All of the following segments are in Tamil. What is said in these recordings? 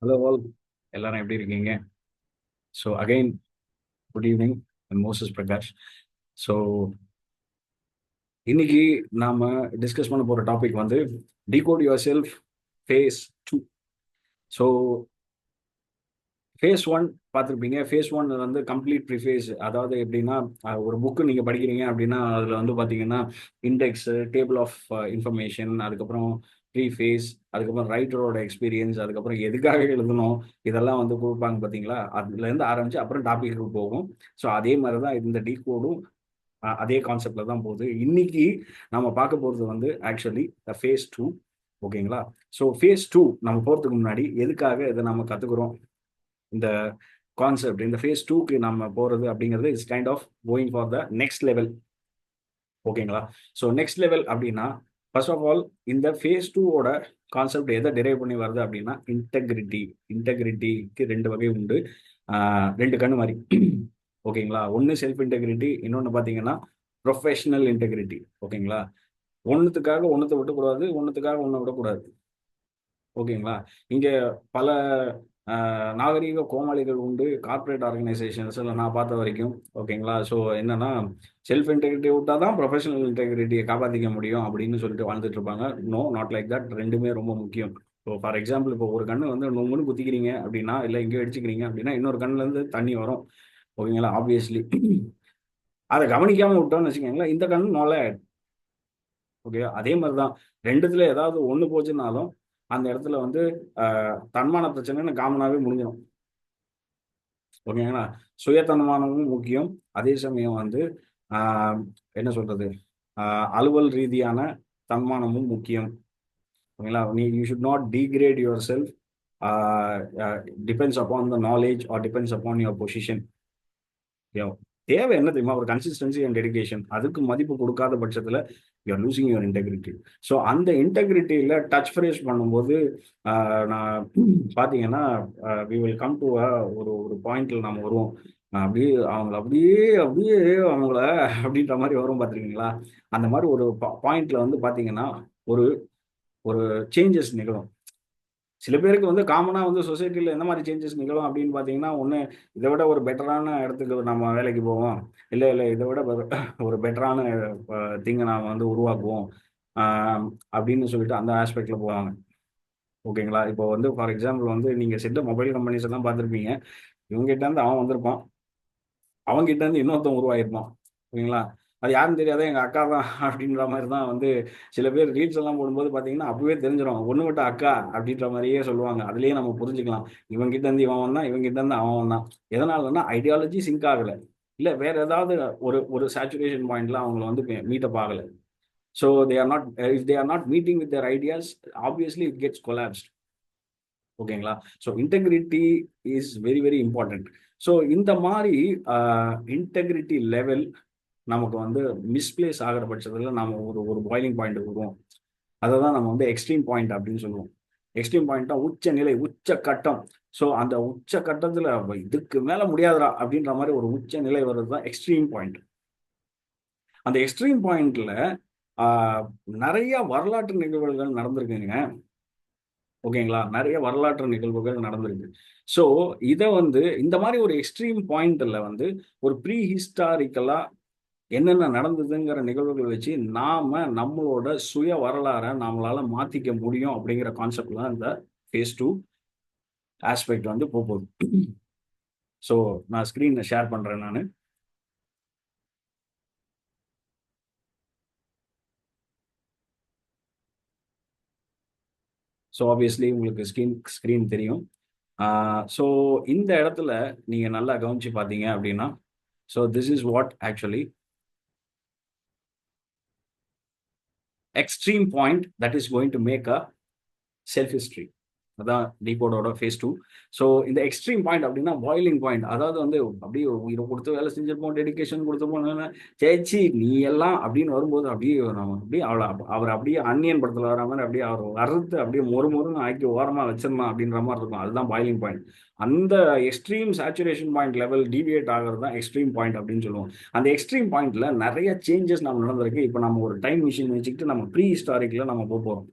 ஹலோ ஆல், எல்லாரும் எப்படி இருக்கீங்க? So again good evening, Moses Prakash. So இன்னைக்கு நாம டிஸ்கஸ் பண்ண போற டாபிக் வந்து decode your self phase two. So phase one பார்த்துருப்பீங்க. ஃபேஸ் ஒன் வந்து கம்ப்ளீட் ப்ரிஃபேஸ். அதாவது எப்படின்னா, ஒரு புக்கு நீங்கள் படிக்கிறீங்க அப்படின்னா அதில் வந்து பார்த்தீங்கன்னா இண்டெக்ஸ், டேபிள் ஆஃப் இன்ஃபர்மேஷன், அதுக்கப்புறம் ப்ரீஃபேஸ், அதுக்கப்புறம் ரைட்டரோட எக்ஸ்பீரியன்ஸ், அதுக்கப்புறம் எதுக்காக எழுதணும், இதெல்லாம் வந்து கொடுப்பாங்க பார்த்தீங்களா. அதுலேருந்து ஆரம்பிச்சு அப்புறம் டாபிக்கு போகும். ஸோ அதே மாதிரி தான் இந்த டீகோடும் அதே கான்செப்ட்ல தான் போகுது. இன்னைக்கு நம்ம பார்க்க போகிறது வந்து ஆக்சுவலி ஃபேஸ் டூ. ஓகேங்களா. ஸோ ஃபேஸ் டூ நம்ம போகிறதுக்கு முன்னாடி எதுக்காக இதை நம்ம கற்றுக்குறோம், இந்த கான்செப்ட், இந்த ஃபேஸ் டூக்கு நம்ம போகிறது அப்படிங்கிறது is kind of going for the next level. ஓகேங்களா. ஸோ நெக்ஸ்ட் லெவல் அப்படின்னா ஃபர்ஸ்ட் ஆஃப் ஆல் இந்த ஃபேஸ் டூவோட கான்செப்ட் எதை டிரைவ் பண்ணி வருது அப்படின்னா இன்டெகிரிட்டி. இன்டெகிரிட்டிக்கு ரெண்டு வகை உண்டு. ரெண்டு கண்ணு மாதிரி. ஓகேங்களா. ஒன்று செல்ஃப் இன்டெகிரிட்டி, இன்னொன்று பார்த்தீங்கன்னா ப்ரொஃபஷனல் இன்டெகிரிட்டி. ஓகேங்களா. ஒன்றுத்துக்காக ஒன்றத்தை விடக்கூடாது, ஒன்றுத்துக்காக ஒன்றை விடக்கூடாது. ஓகேங்களா. இங்கே பல நாகரீக கோமாளிகள் உண்டு கார்ப்பரேட் ஆர்கனைசேஷன்ஸில் நான் பார்த்த வரைக்கும். ஓகேங்களா. ஸோ என்னன்னா, செல்ஃப் இன்டெகிரிட்டி விட்டா தான் ப்ரொஃபஷனல் இன்டெகிரிட்டியை காப்பாற்றிக்க முடியும் அப்படின்னு சொல்லிட்டு வாழ்ந்துட்டு இருப்பாங்க. No, not like that. ரெண்டுமே ரொம்ப முக்கியம். இப்போ ஃபார் எக்ஸாம்பிள், இப்போ ஒரு கண்ணு வந்து நொங்குன்னு குத்திக்கிறீங்க அப்படின்னா, இல்லை எங்கேயோ அடிச்சுக்கிறீங்க அப்படின்னா, இன்னொரு கண்ணுலேருந்து தண்ணி வரும். ஓகேங்களா. ஆப்வியஸ்லி அதை கவனிக்காம விட்டோம்னு வச்சுக்கோங்களேன், இந்த கண்ணு நொலை. ஓகே. அதே மாதிரி தான் ரெண்டுத்துல ஏதாவது ஒன்று போச்சுன்னாலும் அந்த இடத்துல வந்து தன்மான பிரச்சனைன்னு காமனாகவே முடிஞ்சிடும். ஓகேங்களா. சுயத்தன்மானமும் முக்கியம். அதே சமயம் வந்து ஆஹ், என்ன சொல்றது, அலுவல் ரீதியான தன்மானமும் முக்கியம். ஓகேங்களா. You should not degrade your self depends upon the knowledge R depends upon your position. தேவை என்ன தெரியுமா, ஒரு கன்சிஸ்டன்சி அண்ட் டெடிகேஷன். அதுக்கு மதிப்பு கொடுக்காத பட்சத்தில் you're losing your integrity. So அந்த இன்டெகிரிட்டியில் டச் ஃப்ரேஸ் பண்ணும்போது நான் பார்த்தீங்கன்னா வி வில் கம் டு ஒரு ஒரு பாயிண்ட்ல நம்ம வருவோம். அப்படியே அவங்கள அப்படியே அப்படியே அவங்கள அப்படின்ற மாதிரி வரும் பார்த்துருக்கீங்களா. அந்த மாதிரி ஒரு பாயிண்ட்ல வந்து பார்த்தீங்கன்னா ஒரு ஒரு சேஞ்சஸ் நிகழும். சில பேருக்கு வந்து காமனாக வந்து சொசைட்டியில் எந்த மாதிரி சேஞ்சஸ் நிகழும் அப்படின்னு பார்த்தீங்கன்னா, ஒன்று இதை விட ஒரு பெட்டரான இடத்துக்கு நம்ம வேலைக்கு போவோம், இல்லை இல்லை இதை விட ஒரு பெட்டரான திங்கை நாம் வந்து உருவாக்குவோம் அப்படின்னு சொல்லிட்டு அந்த ஆஸ்பெக்டில் போவாங்க. ஓகேங்களா. இப்போ வந்து ஃபார் எக்ஸாம்பிள் வந்து நீங்கள் செட்ட மொபைல் கம்பெனிஸ் எல்லாம் பார்த்துருப்பீங்க. இவங்ககிட்ட இருந்து அவன் வந்திருப்பான், அவங்ககிட்ட இருந்து இன்னொருத்தன் உருவாயிருப்பான். ஓகேங்களா. அது யாருன்னு தெரியாத எங்கள் அக்கா தான் அப்படின்ற மாதிரி தான் வந்து சில பேர் ரீல்ஸ் எல்லாம் போடும்போது பார்த்தீங்கன்னா அப்பவே தெரிஞ்சிடும், ஒன்று விட்ட அக்கா அப்படின்ற மாதிரியே சொல்லுவாங்க. அதுலேயே நம்ம புரிஞ்சுக்கலாம் இவங்க கிட்ட இருந்து இவன் வந்தான், இவங்க கிட்ட இருந்து அவன் வந்தான். எதனாலன்னா ஐடியாலஜி சிங்க் ஆகலை, இல்லை வேற ஏதாவது ஒரு ஒரு சேச்சுரேஷன் பாயிண்ட்ல அவங்கள வந்து மீட்டப் ஆகலை. So they are not, if they are not meeting with their ideas, obviously it gets collapsed. ஓகேங்களா. So integrity is very very important. So இந்த மாதிரி இன்டெகிரிட்டி லெவல் நமக்கு வந்து மிஸ்பிளேஸ் ஆகிற பட்சத்தில் நம்ம ஒரு ஒரு பாயிலிங் பாயிண்ட் வருவோம். அதை தான் நம்ம வந்து எக்ஸ்ட்ரீம் பாயிண்ட் அப்படின்னு சொல்லுவோம். எக்ஸ்ட்ரீம் பாயிண்ட்னா உச்ச நிலை, உச்ச கட்டம். ஸோ அந்த உச்ச கட்டத்தில் இதுக்கு மேலே முடியாதுடா அப்படின்ற மாதிரி ஒரு உச்ச நிலை வர்றது தான் எக்ஸ்ட்ரீம் பாயிண்ட். அந்த எக்ஸ்ட்ரீம் பாயிண்ட்ல நிறைய வரலாற்று நிகழ்வுகள் நடந்திருக்குங்க. ஓகேங்களா. நிறைய வரலாற்று நிகழ்வுகள் நடந்திருக்கு. ஸோ இதை வந்து இந்த மாதிரி ஒரு எக்ஸ்ட்ரீம் பாயிண்ட்ல வந்து ஒரு ப்ரீ ஹிஸ்டாரிக்கலா என்னென்ன நடந்ததுங்கிற நிகழ்வுகள் வச்சு நாம நம்மளோட சுய வரலாறை நம்மளால மாத்திக்க முடியும் அப்படிங்கிற கான்செப்ட் தான் இந்த ஃபேஸ் டூ ஆஸ்பெக்ட் வந்து போகுது. ஸோ நான் ஸ்க்ரீனை ஷேர் பண்றேன் நான். ஸோ ஆப்வியஸ்லி உங்களுக்கு ஸ்க்ரீன் தெரியும். ஸோ இந்த இடத்துல நீங்க நல்லா கவனிச்சு பார்த்தீங்க அப்படின்னா, so this is what actually extreme point that is going to make a self history. அதான் டிகோடோட ஃபேஸ் டூ. ஸோ இந்த எக்ஸ்ட்ரீம் பாயிண்ட் அப்படின்னா பாயிலிங் பாயிண்ட். அதாவது வந்து அப்படியே உயிரை கொடுத்து வேலை செஞ்சிருப்போம், டெடிகேஷன் கொடுத்துருப்போம், சேச்சி நீ எல்லாம் அப்படின்னு வரும்போது அப்படியே நம்ம அப்படியே அவர் அப்படியே அந்நியன் படத்தில் வர மாதிரி அப்படியே அவர் வறுத்து அப்படியே மொறுன்னு ஆக்கி ஓரமாக வச்சிடலாம் அப்படின்ற மாதிரி இருக்கும். அதுதான் பாயிலிங் பாயிண்ட். அந்த extreme saturation point level deviate ஆகிறது தான் எக்ஸ்ட்ரீம் பாயிண்ட் அப்படின்னு சொல்லுவோம். அந்த எக்ஸ்ட்ரீம் பாயிண்ட்ல நிறைய சேஞ்சஸ் நம்ம நடந்திருக்கு. இப்போ நம்ம ஒரு டைம் மிஷின் வச்சுக்கிட்டு நம்ம ப்ரீ ஹிஸ்டாரிக்ல நம்ம போக போகிறோம்.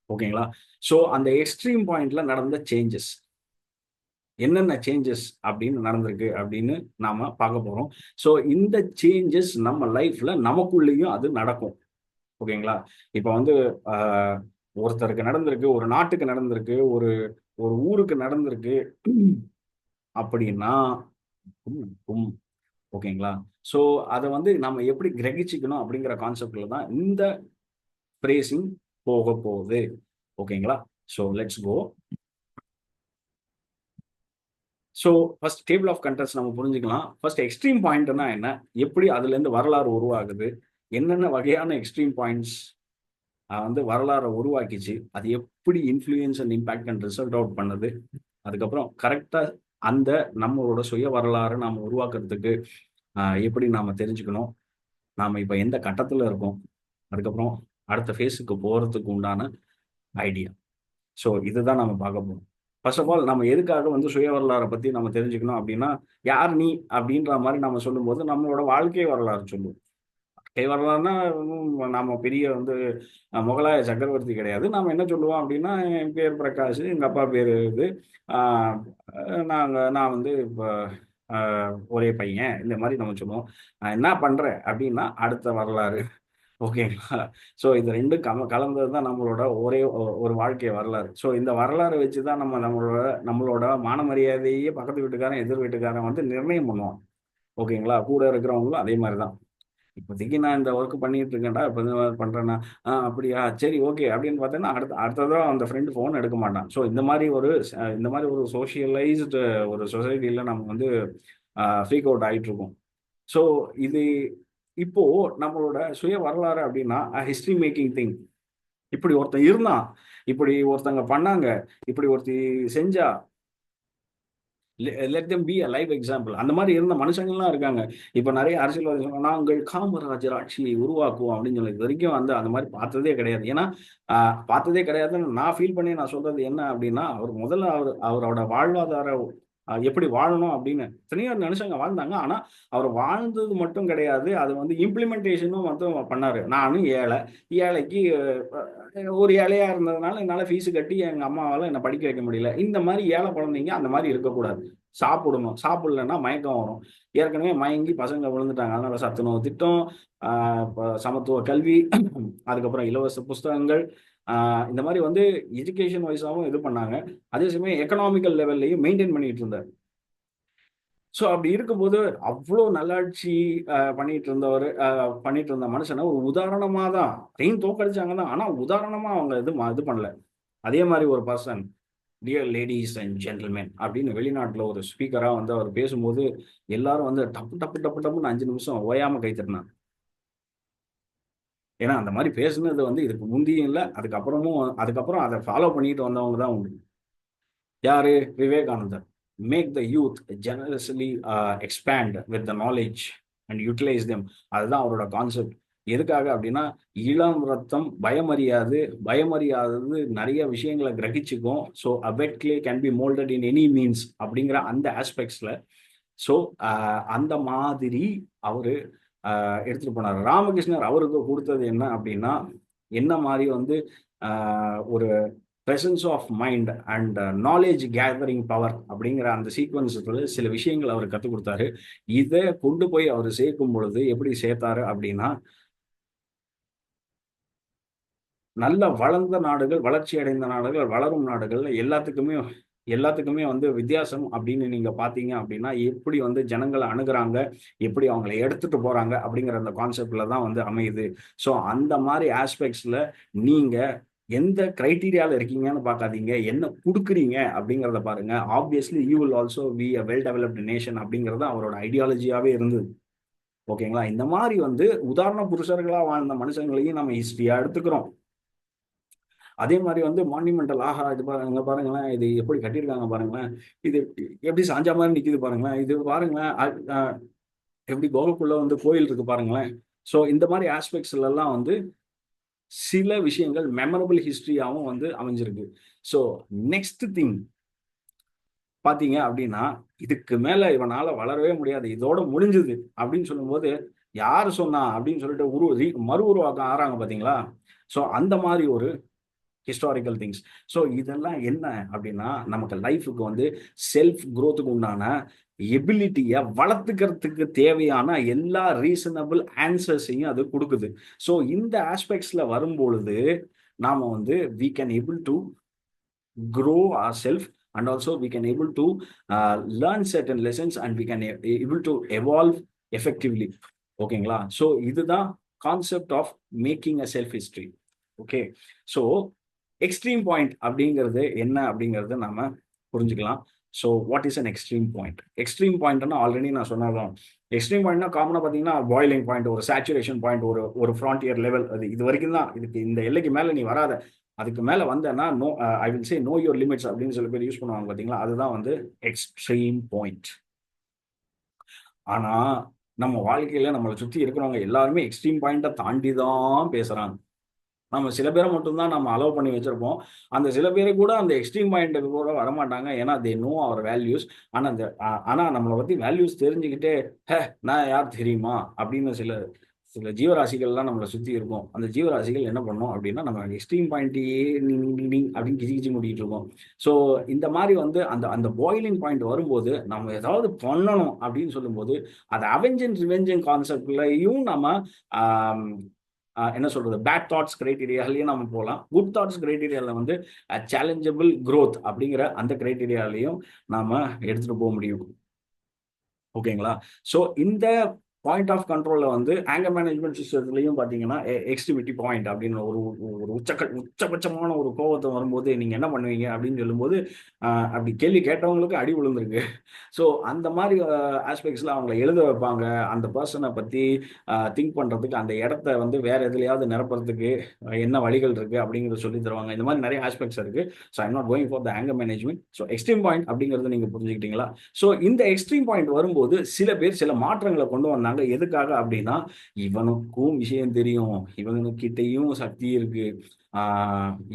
ஓகேங்களா? ஸோ அந்த எக்ஸ்ட்ரீம் பாயிண்ட்ல நடந்த சேஞ்சஸ் என்னென்ன சேஞ்சஸ் அப்படின்னு நடந்திருக்கு அப்படின்னு நாம பார்க்க போறோம். ஸோ இந்த சேஞ்சஸ் நம்ம லைஃப்ல நமக்குள்ளேயும் அது நடக்கும். ஓகேங்களா? இப்ப வந்து ஆஹ், ஒருத்தருக்கு நடந்திருக்கு, ஒரு நாட்டுக்கு நடந்திருக்கு, ஒரு ஒரு ஊருக்கு நடந்திருக்கு அப்படின்னா ம், ம், ஓகேங்களா? ஸோ அதை வந்து நம்ம எப்படி கிரகிச்சுக்கணும் அப்படிங்கிற கான்செப்ட்ல தான் இந்த பிரேசிங் போக போகுது. ஓகேங்களா? So let's go. So first table of contents நம்ம புரிஞ்சுக்கலாம். ஃபர்ஸ்ட் எக்ஸ்ட்ரீம் பாயிண்ட்னா என்ன, எப்படி அதுல இருந்து வரலாறு உருவாகுது, என்னென்ன வகையான எக்ஸ்ட்ரீம் பாயிண்ட்ஸ் வந்து வரலாறை உருவாக்கிச்சு, அது எப்படி influence and impact and result out பண்ணுது, அதுக்கப்புறம் கரெக்டா அந்த நம்மளோட சுய வரலாறு நாம உருவாக்குறதுக்கு எப்படி நாம தெரிஞ்சுக்கணும், நாம இப்ப எந்த கட்டத்துல இருக்கோம், அதுக்கப்புறம் அடுத்த ஃபேஸுக்கு போறதுக்கு உண்டான ஐடியா. ஸோ இதுதான் நம்ம பார்க்க போறோம். ஃபர்ஸ்ட் ஆஃப் ஆல் நம்ம எதுக்காக வந்து சுய வரலாறை பத்தி நம்ம தெரிஞ்சுக்கணும் அப்படின்னா, யார் நீ அப்படின்ற மாதிரி நம்ம சொல்லும்போது நம்மளோட வாழ்க்கை வரலாறு சொல்லுவோம். வாழ்க்கை வரலாறுனா நாம பெரிய வந்து முகலாய சக்கரவர்த்தி கிடையாது. நாம என்ன சொல்லுவோம் அப்படின்னா, என் பேர் பிரகாஷ், எங்க அப்பா பேரு இது, ஆஹ் நான் வந்து இப்போ ஒரே பையன், இந்த மாதிரி நம்ம சொல்லுவோம். நான் என்ன பண்றேன் அப்படின்னா அடுத்த வரலாறு. ஓகேங்களா? ஸோ இது 2ம் கலந்தது தான் நம்மளோட ஒரே ஒரு வாழ்க்கை வரலாறு. ஸோ இந்த வரலாறை வச்சு தான் நம்ம நம்மளோட நம்மளோட மான மரியாதையே பக்கத்து வீட்டுக்காரன், எதிர் வீட்டுக்காரன் வந்து நிர்ணயம் பண்ணுவான். ஓகேங்களா? கூட இருக்கிறவங்களும் அதே மாதிரி தான். இப்போதைக்கு நான் இந்த ஒர்க் பண்ணிட்டு இருக்கேன்டா, இப்போ இந்த மாதிரி பண்றேன்னா, அப்படியா சரி ஓகே அப்படின்னு பார்த்தேன்னா அடுத்ததா அந்த ஃப்ரெண்டு ஃபோன் எடுக்க மாட்டான். ஸோ இந்த மாதிரி ஒரு சோஷியலைஸ்டு ஒரு சொசைட்டில நம்ம வந்து ஃப்ரீக் அவுட் ஆயிட்டு இருக்கோம். ஸோ இது இப்போ நம்மளோட சுய வரலாறு அப்படின்னா ஹிஸ்டரி மேக்கிங் திங். இப்படி ஒருத்தன் இருந்தான், இப்படி ஒருத்தங்க பண்ணாங்க, இப்படி ஒருத்தி செஞ்சா, let them be a live example. அந்த மாதிரி இருந்த மனுஷங்கள்லாம் இருக்காங்க. இப்ப நிறைய அரசியல்வாதி சொல்றாங்க, நாங்கள் காமராஜர் ஆட்சியை உருவாக்குவோம் அப்படின்னு சொல்லி இது வரைக்கும் வந்து அந்த மாதிரி பார்த்ததே கிடையாது. ஏன்னா பார்த்ததே கிடையாதுன்னு நான் ஃபீல் பண்ணி நான் சொல்றது என்ன அப்படின்னா, அவர் முதல்ல அவரோட வாழ்வாதார எப்படி வாழணும் அப்படின்னு எத்தனையோ நினைச்சாங்க, வாழ்ந்தாங்க. ஆனா அவர் வாழ்ந்தது மட்டும் கிடையாது, அது வந்து இம்ப்ளிமெண்டேஷனும் வந்து பண்ணாரு. நானும் ஏழை, ஏழைக்கு ஒரு ஏழையா இருந்ததுனால என்னால ஃபீஸ் கட்டி எங்க அம்மாவால என்ன படிக்க வைக்க முடியல. இந்த மாதிரி ஏழை குழந்தைங்க அந்த மாதிரி இருக்கக்கூடாது. சாப்பிடணும், சாப்பிடலன்னா மயக்கம் வரும். ஏற்கனவே மயங்கி பசங்க விழுந்துட்டாங்க. அதனால சத்துணவு திட்டம், சமத்துவ கல்வி, அதுக்கப்புறம் இலவச புஸ்தகங்கள், இந்த மாதிரி வந்து எஜுகேஷன் வைஸாவும் இது பண்ணாங்க. அதே சமயம் எக்கனாமிக்கல் லெவல்லையும் மெயின்டைன் பண்ணிட்டு இருந்தார். ஸோ அப்படி இருக்கும்போது அவ்வளோ நல்லாட்சி பண்ணிட்டு இருந்த மனுஷனை ஒரு உதாரணமா தான் அதையும் தோக்கடிச்சாங்க தான். ஆனா உதாரணமா அவங்க இது பண்ணல. அதே மாதிரி ஒரு person, dear ladies and gentleman அப்படின்னு வெளிநாட்டுல ஒரு ஸ்பீக்கரா வந்து அவர் பேசும்போது எல்லாரும் வந்து டப்பு டப்பு டப்பு டப்புன்னு 5 நிமிஷம் ஓயாம கை தட்டினாங்க. ஏன்னா அந்த மாதிரி பேசுனது வந்து இதுக்கு முந்தியும் இல்லை, அதுக்கப்புறம் அதை ஃபாலோ பண்ணிட்டு வந்தவங்க தான் உண்டு. யாரு? Vivekanandar. Make the youth generously expand with the knowledge and utilise them. அதுதான் அவரோட கான்செப்ட். எதுக்காக அப்படின்னா, இளம் ரத்தம் பயமறியாது, பயமறியாதது நிறைய விஷயங்களை கிரகிச்சுக்கும். So a wet clay can be moulded in any means அப்படிங்கிற அந்த ஆஸ்பெக்ட்ஸ்ல. ஸோ அந்த மாதிரி அவரு எடுத்துட்டு போனார். ராமகிருஷ்ணர் அவருக்கு கொடுத்தது என்ன அப்படின்னா, என்ன மாதிரி வந்து ஒரு presence of mind and knowledge gathering power அப்படிங்கிற அந்த சீக்வன்ஸுக்குள்ள சில விஷயங்கள் அவர் கற்றுக் கொடுத்தாரு. இதை கொண்டு போய் அவர் சேர்க்கும் பொழுது எப்படி சேர்த்தாரு அப்படின்னா, நல்ல வளர்ந்த நாடுகள், வளர்ச்சி அடைந்த நாடுகள், வளரும் நாடுகள் எல்லாத்துக்குமே எல்லாத்துக்குமே வந்து வித்தியாசம் அப்படின்னு நீங்க பார்த்தீங்க அப்படின்னா, எப்படி வந்து ஜனங்கள அணுகுறாங்க, எப்படி அவங்கள எடுத்துட்டு போறாங்க அப்படிங்கிற அந்த கான்செப்ட்ல தான் வந்து அமையுது. ஸோ அந்த மாரி ஆஸ்பெக்ட்ஸ்ல நீங்க எந்த கிரைட்டீரியால இருக்கீங்கன்னு பார்க்காதீங்க. என்ன குடுக்குறீங்க அப்படிங்கிறத பாருங்க. Obviously you will also be a well developed nation அப்படிங்கிறது அவரோட ஐடியாலஜியாவே இருந்தது. ஓகேங்களா? இந்த மாரி வந்து உதாரண புருஷர்களா வாழ்ந்த மனுஷங்களையும் நம்ம ஹிஸ்டரியா எடுத்துக்கிறோம். அதே மாதிரி வந்து மான்யூமெண்டல், ஆஹா இது பாருங்க பாருங்களேன், இது எப்படி கட்டியிருக்காங்க பாருங்களேன், இது எப்படி சாஞ்சா மாதிரி நிக்குது பாருங்களேன், இது பாருங்களேன், எப்படி கோகக்குள்ள வந்து கோயில் இருக்கு பாருங்களேன். ஸோ இந்த மாதிரி ஆஸ்பெக்ட்ஸ்ல எல்லாம் வந்து சில விஷயங்கள் மெமரபிள் ஹிஸ்டரியாவும் வந்து அமைஞ்சிருக்கு. ஸோ நெக்ஸ்ட் திங் பாத்தீங்க அப்படின்னா, இதுக்கு மேல இவனால வளரவே முடியாது, இதோட முடிஞ்சது அப்படின்னு சொல்லும்போது, யாரு சொன்னா அப்படின்னு சொல்லிட்டு மறு உருவாக்கம் ஆறாங்க பாத்தீங்களா? ஸோ அந்த மாதிரி ஒரு ஹிஸ்டாரிக்கல் திங்ஸ். ஸோ இதெல்லாம் என்ன அப்படின்னா, நமக்கு லைஃபுக்கு வந்து செல்ஃப் growthக்கு உண்டான எபிலிட்டியை வளர்த்துக்கிறதுக்கு தேவையான எல்லா ரீசனபிள் ஆன்சர்ஸையும் அது கொடுக்குது. ஸோ இந்த ஆஸ்பெக்ட்ஸ்ல வரும்பொழுது நாம வந்து we can able to grow ourselves, and also we can able to learn certain lessons, and we can able to evolve effectively. ஓகேங்களா? ஸோ இதுதான் concept of making a self history. Okay, so extreme point அப்படிங்கிறது என்ன அப்படிங்கிறது நாம புரிஞ்சுக்கலாம். So what is an extreme point? Extreme பாயிண்ட்னா ஆல்ரெடி நான் சொன்னதான். எக்ஸ்ட்ரீம் பாயிண்ட்னா காமனாக பார்த்தீங்கன்னா பாய்லிங் பாயிண்ட், ஒரு சேச்சுரேஷன் பாயிண்ட், ஒரு ஃப்ரான்டியர் லெவல். அது இது வரைக்கும் தான், இதுக்கு இந்த எல்லைக்கு மேலே நீ வராத, அதுக்கு மேலே வந்தேன்னா no, I will say know your limits அப்படின்னு சில பேர் யூஸ் பண்ணுவாங்க பார்த்தீங்களா, அதுதான் வந்து எக்ஸ்ட்ரீம் பாயிண்ட். ஆனா நம்ம வாழ்க்கையில நம்மளை சுற்றி இருக்கிறவங்க எல்லாருமே எக்ஸ்ட்ரீம் பாயிண்ட்டை தாண்டி தான் பேசுறாங்க. நம்ம சில பேரை மட்டும்தான் நம்ம அலோவ் பண்ணி வச்சிருப்போம். அந்த சில பேரை கூட அந்த எக்ஸ்ட்ரீம் பாயிண்ட்டுக்கு கூட வரமாட்டாங்க. ஏன்னா தே நோ அவர் வேல்யூஸ். ஆனா அந்த ஆனா நம்மளை பத்தி வேல்யூஸ் தெரிஞ்சுக்கிட்டே, நான் யார் தெரியுமா அப்படின்னு சில சில ஜீவராசிகள்லாம் நம்மளை சுத்தி இருக்கும். அந்த ஜீவராசிகள் என்ன பண்ணோம் அப்படின்னா, நம்ம எக்ஸ்ட்ரீம் பாயிண்ட்டையே அப்படின்னு கிச்சி கிச்சி முடிக்கிட்டு இருக்கோம். ஸோ இந்த மாதிரி வந்து அந்த அந்த பாயிலிங் பாயிண்ட் வரும்போது நம்ம ஏதாவது பண்ணணும் அப்படின்னு சொல்லும்போது, அது அவெஞ்சன் ரிவெஞ்சன் கான்செப்ட்லையும் நம்ம என்ன சொல்றது, பேட் தாட்ஸ் கிரைட்டீரியாலையும் நம்ம போகலாம். குட் தாட்ஸ் கிரைட்டீரியாவில் வந்து சேலஞ்சபிள் growth அப்படிங்கிற அந்த கிரைட்டீரியாலையும் நாம எடுத்துட்டு போக முடியும். ஓகேங்களா? ஸோ இந்த பாயிண்ட் ஆஃப் கண்ட்ரோல்ல வந்து ஆங்கர் மேனேஜ்மெண்ட் சிஸ்டத்துலையும் பார்த்தீங்கன்னா எக்ஸ்ட்ரிமிட்டி பாயிண்ட் அப்படின்னு ஒரு உச்சபட்சமான ஒரு கோபத்தை வரும்போது நீங்க என்ன பண்ணுவீங்க அப்படின்னு சொல்லும்போது, அப்படி கேள்வி கேட்டவங்களுக்கு அடி விழுந்திருக்கு. ஸோ அந்த மாதிரி ஆஸ்பெக்ட்ஸ்ல அவங்களை எழுத வைப்பாங்க. அந்த பர்சனை பத்தி திங்க் பண்றதுக்கு, அந்த இடத்த வந்து வேற எதுலையாவது நிரப்புறதுக்கு என்ன வழிகள் இருக்கு அப்படிங்கிறத சொல்லி தருவாங்க. இந்த மாதிரி நிறைய ஆஸ்பெக்ட்ஸ் இருக்கு. So I'm not going for the anchor management. So extreme point அப்படிங்கிறது நீங்க புரிஞ்சுக்கிட்டீங்களா? ஸோ இந்த எக்ஸ்ட்ரீம் பாயிண்ட் வரும்போது சில பேர் சில மாற்றங்களை கொண்டு வந்தாங்க. எதுக்காக அப்படின்னா, இவனுக்கும் விஷயம் தெரியும், இவனுக்கிட்டையும் சக்தி இருக்கு,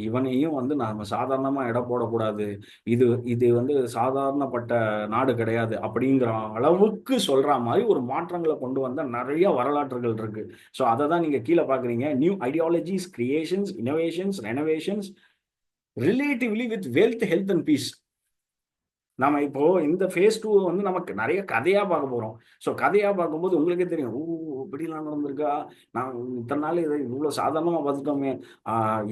இவனையும் வந்து நாம சாதாரணமா எடை போடக்கூடாது, இது இது வந்து சாதாரணப்பட்ட நாடு கிடையாது அப்படிங்கிற அளவுக்கு சொல்ற மாதிரி ஒரு மாற்றங்களை கொண்டு வந்த நிறைய வரலாற்றுகள் இருக்கு. ஸோ அதை தான் நீங்க கீழே பாக்குறீங்க. New ideologies, creations, innovations, renovations relatively with wealth, health and peace. நம்ம இப்போ இந்த ஃபேஸ் 2 வந்து நமக்கு நிறைய கதையா பார்க்க போறோம். ஸோ கதையா பார்க்கும்போது உங்களுக்கே தெரியும், இப்படிலாம் நடந்திருக்கா, நான் இத்தனை நாள் இதை இவ்வளோ சாதாரணமா பார்த்துட்டோமே,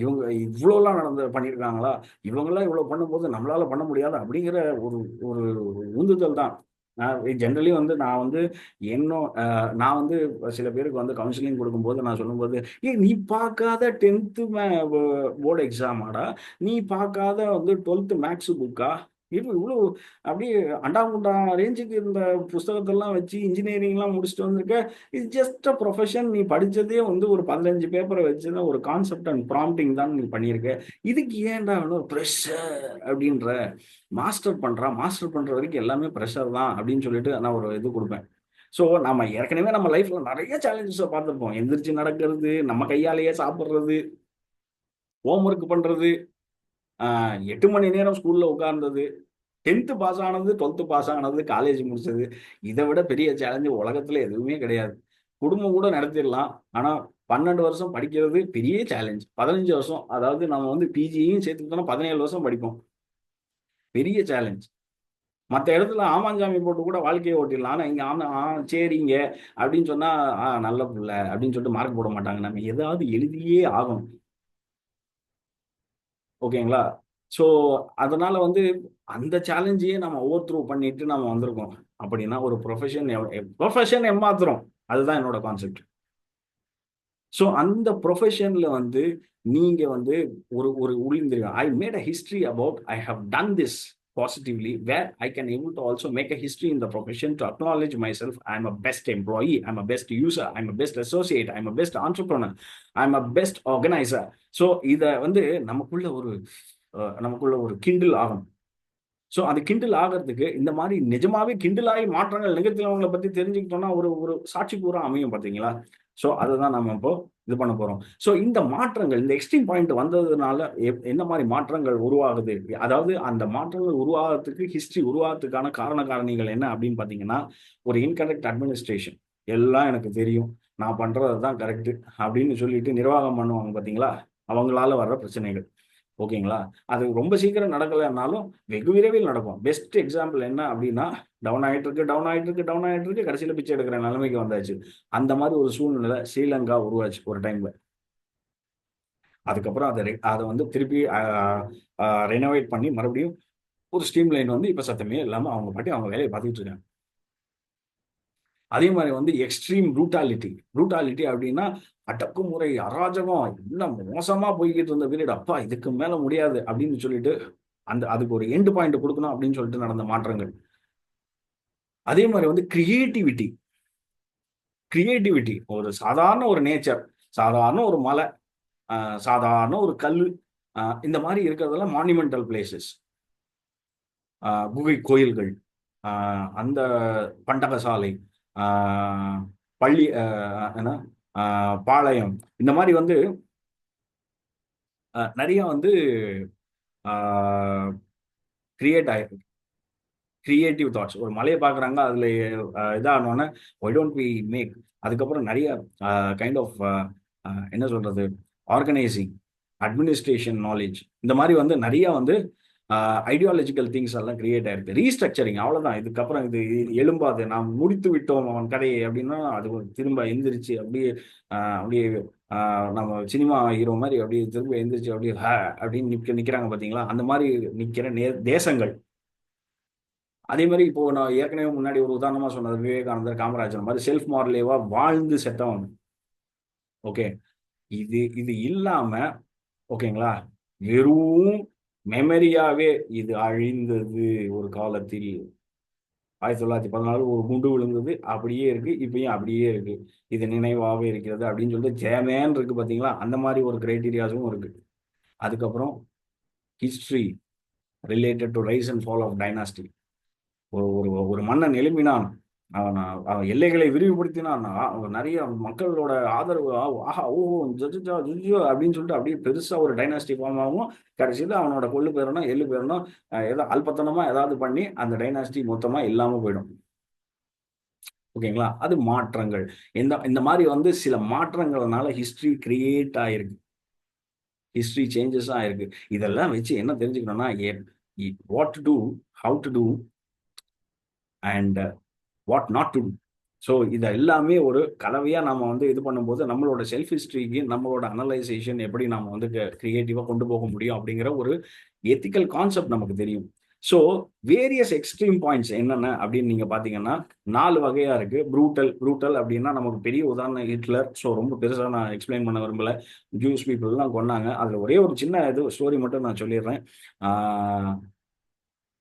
இவங்க இவ்வளோலாம் பண்ணியிருக்காங்களா, இவங்கெல்லாம் இவ்வளோ பண்ணும்போது நம்மளால பண்ண முடியாது அப்படிங்கிற ஒரு ஒரு உந்துதல் தான். ஜென்ரலி வந்து நான் வந்து நான் வந்து சில பேருக்கு வந்து கவுன்சிலிங் கொடுக்கும்போது நான் சொல்லும்போது, நீ பார்க்காத 10th போர்டு எக்ஸாமாடா, நீ பார்க்காத வந்து 12th மேக்ஸ் புக்கா, இவ்வளோ அப்படியே அண்டாங்குண்டா ரேஞ்சுக்கு இருந்த புஸ்தகத்தெல்லாம் வச்சு இன்ஜினியரிங்லாம் முடிச்சுட்டு வந்திருக்க. It's just a profession. நீ படித்ததே வந்து ஒரு 15 பேப்பரை வச்சு தான், ஒரு கான்செப்ட் அண்ட் ப்ராம்ப்டிங் தான் நீ பண்ணியிருக்க. இதுக்கு ஏன்டா ப்ரெஷர் அப்படின்ற, மாஸ்டர் பண்ணுற வரைக்கும் எல்லாமே ப்ரெஷர் தான் அப்படின்னு சொல்லிட்டு நான் ஒரு இது கொடுப்பேன். ஸோ நம்ம ஏற்கனவே நம்ம லைஃப்ல நிறைய சேலஞ்சஸை பார்த்துருப்போம். எந்திரிச்சு நடக்கிறது, நம்ம கையாலேயே சாப்பிட்றது, ஹோம் ஒர்க் பண்ணுறது, 8 மணி நேரம் ஸ்கூல்ல உட்கார்ந்தது, 10th பாஸ் ஆனது, 12th பாஸ் ஆனது, காலேஜ் முடிச்சது, இதை விட பெரிய சேலஞ்சு உலகத்துல எதுவுமே கிடையாது. குடும்பம் கூட நடத்திடலாம். ஆனா 12 வருஷம் படிக்கிறது பெரிய சேலஞ்ச். 15 வருஷம், அதாவது நம்ம வந்து பிஜியும் சேர்த்துக்கிட்டோம்னா 17 வருஷம் படிப்போம். பெரிய சேலஞ்ச். மற்ற இடத்துல ஆமாஞ்சாமி போட்டு கூட வாழ்க்கையை ஓட்டிடலாம். ஆனா இங்க சரிங்க அப்படின்னு சொன்னா, நல்ல பிள்ளை அப்படின்னு சொல்லிட்டு மார்க் போட மாட்டாங்க. நம்ம ஏதாவது எழுதியே ஆகணும். ஓகேங்களா? ஸோ அதனால வந்து அந்த சேலஞ்சையே நம்ம ஓவர் த்ரூ பண்ணிட்டு நம்ம வந்திருக்கோம். அப்படின்னா ஒரு ப்ரொஃபஷன் ஏமாத்துறோம். அதுதான் என்னோட கான்செப்ட். ஸோ அந்த ப்ரொஃபஷன்ல வந்து நீங்க வந்து ஒரு ஒரு உளிந்திருங்க. I made a history about, I have done this positively, where I can able to also make a history in the profession to acknowledge myself. I'm a best employee, I'm a best user, I'm a best associate, I'm a best entrepreneur, I'm a best organizer. So இத வந்து நமக்குள்ள ஒரு கிண்டில் ஆகும். ஸோ அது கிண்டில் ஆகிறதுக்கு இந்த மாதிரி நிஜமாவே கிண்டிலாகி மாற்றங்கள் நிகழ்த்தினவங்களை பத்தி தெரிஞ்சுக்கிட்டோம்னா ஒரு ஒரு சாட்சி பூரா அமையும் பார்த்தீங்களா? ஸோ அதை தான் நம்ம இப்போ இது பண்ண போறோம். ஸோ இந்த மாற்றங்கள், இந்த எக்ஸ்ட்ரீம் பாயிண்ட் வந்ததுனால என்ன மாதிரி மாற்றங்கள் உருவாகுது, அதாவது அந்த மாற்றங்கள் உருவாகிறதுக்கு, ஹிஸ்டரி உருவாகிறதுக்கான காரண காரணிகள் என்ன அப்படின்னு பார்த்தீங்கன்னா, ஒரு இன்கரெக்ட் அட்மினிஸ்ட்ரேஷன். எல்லாம் எனக்கு தெரியும், நான் பண்றது தான் கரெக்ட் அப்படின்னு சொல்லிட்டு நிர்வாகம் பண்ணுவாங்க பார்த்தீங்களா, அவங்களால வர்ற பிரச்சனைகள். ஓகேங்களா? அது ரொம்ப சீக்கிரம் நடக்கலைன்னாலும் வெகு விரைவில் நடக்கும். பெஸ்ட் எக்ஸாம்பிள் என்ன அப்படின்னா, டவுன் ஆயிட்டு இருக்கு, டவுன் ஆயிட்டு இருக்கு, டவுன் ஆயிட்டு இருக்கு. கடைசியில பிச்சை எடுக்கிற நிலைமைக்கு வந்தாச்சு. அந்த மாதிரி ஒரு சூழ்நிலை ஸ்ரீலங்கா உருவாச்சு ஒரு டைம்ல. அதுக்கப்புறம் அதை வந்து திருப்பி ரெனோவேட் பண்ணி மறுபடியும் ஒரு ஸ்ட்ரீம் லைன் வந்து இப்ப சத்தமே இல்லாம அவங்க பாட்டி அவங்க வேலையை பார்த்துட்டு இருக்காங்க. அதே மாதிரி வந்து எக்ஸ்ட்ரீம் ப்ரூட்டாலிட்டி. ப்ரூட்டாலிட்டி அப்படின்னா அடக்குமுறை, அராஜகம் எல்லாம் மோசமா போய்கிட்டு இருந்த பீரியட். அப்பா இதுக்கு மேல முடியாது அப்படின்னு சொல்லிட்டு அதுக்கு ஒரு எண்ட் பாயிண்ட் கொடுக்கணும் அப்படின்னு சொல்லிட்டு நடந்த மாற்றங்கள். அதே மாதிரி வந்து கிரியேட்டிவிட்டி. கிரியேட்டிவிட்டி ஒரு சாதாரண ஒரு நேச்சர், சாதாரண ஒரு மலை, சாதாரண ஒரு கல், இந்த மாதிரி இருக்கிறதெல்லாம் மானுமெண்டல் பிளேசஸ், குகை கோயில்கள், அந்த பண்டகசாலை, பள்ளி, என்ன, பாளையம், இந்த மாதிரி வந்து நிறைய வந்து கிரியேட் ஆயிருக்கு. Creative thoughts. ஒரு மலையை பார்க்குறாங்க, அதில் இதானோடனே ஒய் டோன்ட் வி மேக். அதுக்கப்புறம் நிறைய கைண்ட் ஆஃப் என்ன சொல்றது, ஆர்கனைசிங், அட்மினிஸ்ட்ரேஷன் நாலேஜ், இந்த மாதிரி வந்து நிறைய வந்து ஐடியாலஜிக்கல் திங்ஸ் எல்லாம் கிரியேட் ஆயிருக்கு. ரீஸ்ட்ரக்சரிங், அவ்வளோதான். இதுக்கப்புறம் இது எழும்பாது, நாம் முடித்து விட்டோம் அவன் கதையை அப்படின்னா அது திரும்ப எந்திரிச்சு அப்படியே அப்படியே நம்ம சினிமா ஹீரோ மாதிரி அப்படியே திரும்ப எந்திரிச்சு அப்படியே அப்படின்னு நிற்கிறாங்க பார்த்தீங்களா? அந்த மாதிரி நிற்கிற தேசங்கள். அதே மாதிரி இப்போ நான் ஏற்கனவே முன்னாடி ஒரு உதாரணமா சொன்னது விவேகானந்தர், காமராஜர் மாதிரி செல்ஃப் மாரலேவா வாழ்ந்து செத்தவன். ஓகே, இது இது இல்லாம, ஓகேங்களா, வெறும் மெமரியாவே இது அழிந்தது ஒரு காலத்தில். 1914 ஒரு குண்டு விழுந்தது, அப்படியே இருக்கு, இப்பயும் அப்படியே இருக்கு, இது நினைவாகவே இருக்கிறது அப்படின்னு சொல்லிட்டு ஜேமேன் இருக்கு பார்த்தீங்களா? அந்த மாதிரி ஒரு கிரைட்டீரியாஸும் இருக்கு. அதுக்கப்புறம் history related to rise and fall of dynasty. ஒரு ஒரு ஒரு மன்னன் எழுப்பினான், அவன் எல்லைகளை விரிவுபடுத்தினான், நிறைய மக்களோட ஆதரவு, ஆஹா ஓ ஜஜுஜா ஜுஜு அப்படின்னு சொல்லிட்டு அப்படியே பெருசா ஒரு டைனாஸ்டி ஃபார்ம் ஆகும். கடைசியில் அவனோட கொள்ளு பேரணும் எள்ளு பேரணும் ஏதோ அல்பத்தனமா ஏதாவது பண்ணி அந்த டைனாஸ்டி மொத்தமா இல்லாம போயிடும். ஓகேங்களா? அது மாற்றங்கள். இந்த இந்த மாதிரி வந்து சில மாற்றங்கள்னால ஹிஸ்டரி கிரியேட் ஆயிருக்கு, ஹிஸ்டரி சேஞ்சஸ் ஆயிருக்கு. இதெல்லாம் வச்சு என்ன தெரிஞ்சுக்கணும்னா, what to do, how to do and what not to do. So இதை எல்லாமே ஒரு கலவையா நாம வந்து இது பண்ணும்போது நம்மளோட செல்ஃப் ஹிஸ்டரிக்கு நம்மளோட அனலைசேஷன் எப்படி நாம வந்து கிரியேட்டிவா கொண்டு போக முடியும் அப்படிங்கிற ஒரு எத்திக்கல் கான்செப்ட் நமக்கு தெரியும். ஸோ வேரியஸ் எக்ஸ்ட்ரீம் பாயிண்ட்ஸ் என்னென்ன அப்படின்னு நீங்க பாத்தீங்கன்னா 4 வகையா இருக்கு. ப்ரூட்டல் அப்படின்னா நமக்கு பெரிய உதாரணம் ஹிட்லர். ஸோ ரொம்ப பெருசா நான் எக்ஸ்பிளைன் பண்ண விரும்பல. ஜூஸ் பீப்புள் எல்லாம் கொன்னாங்க. அதுல ஒரே ஒரு சின்ன இது ஸ்டோரி மட்டும் நான் சொல்லிடுறேன்.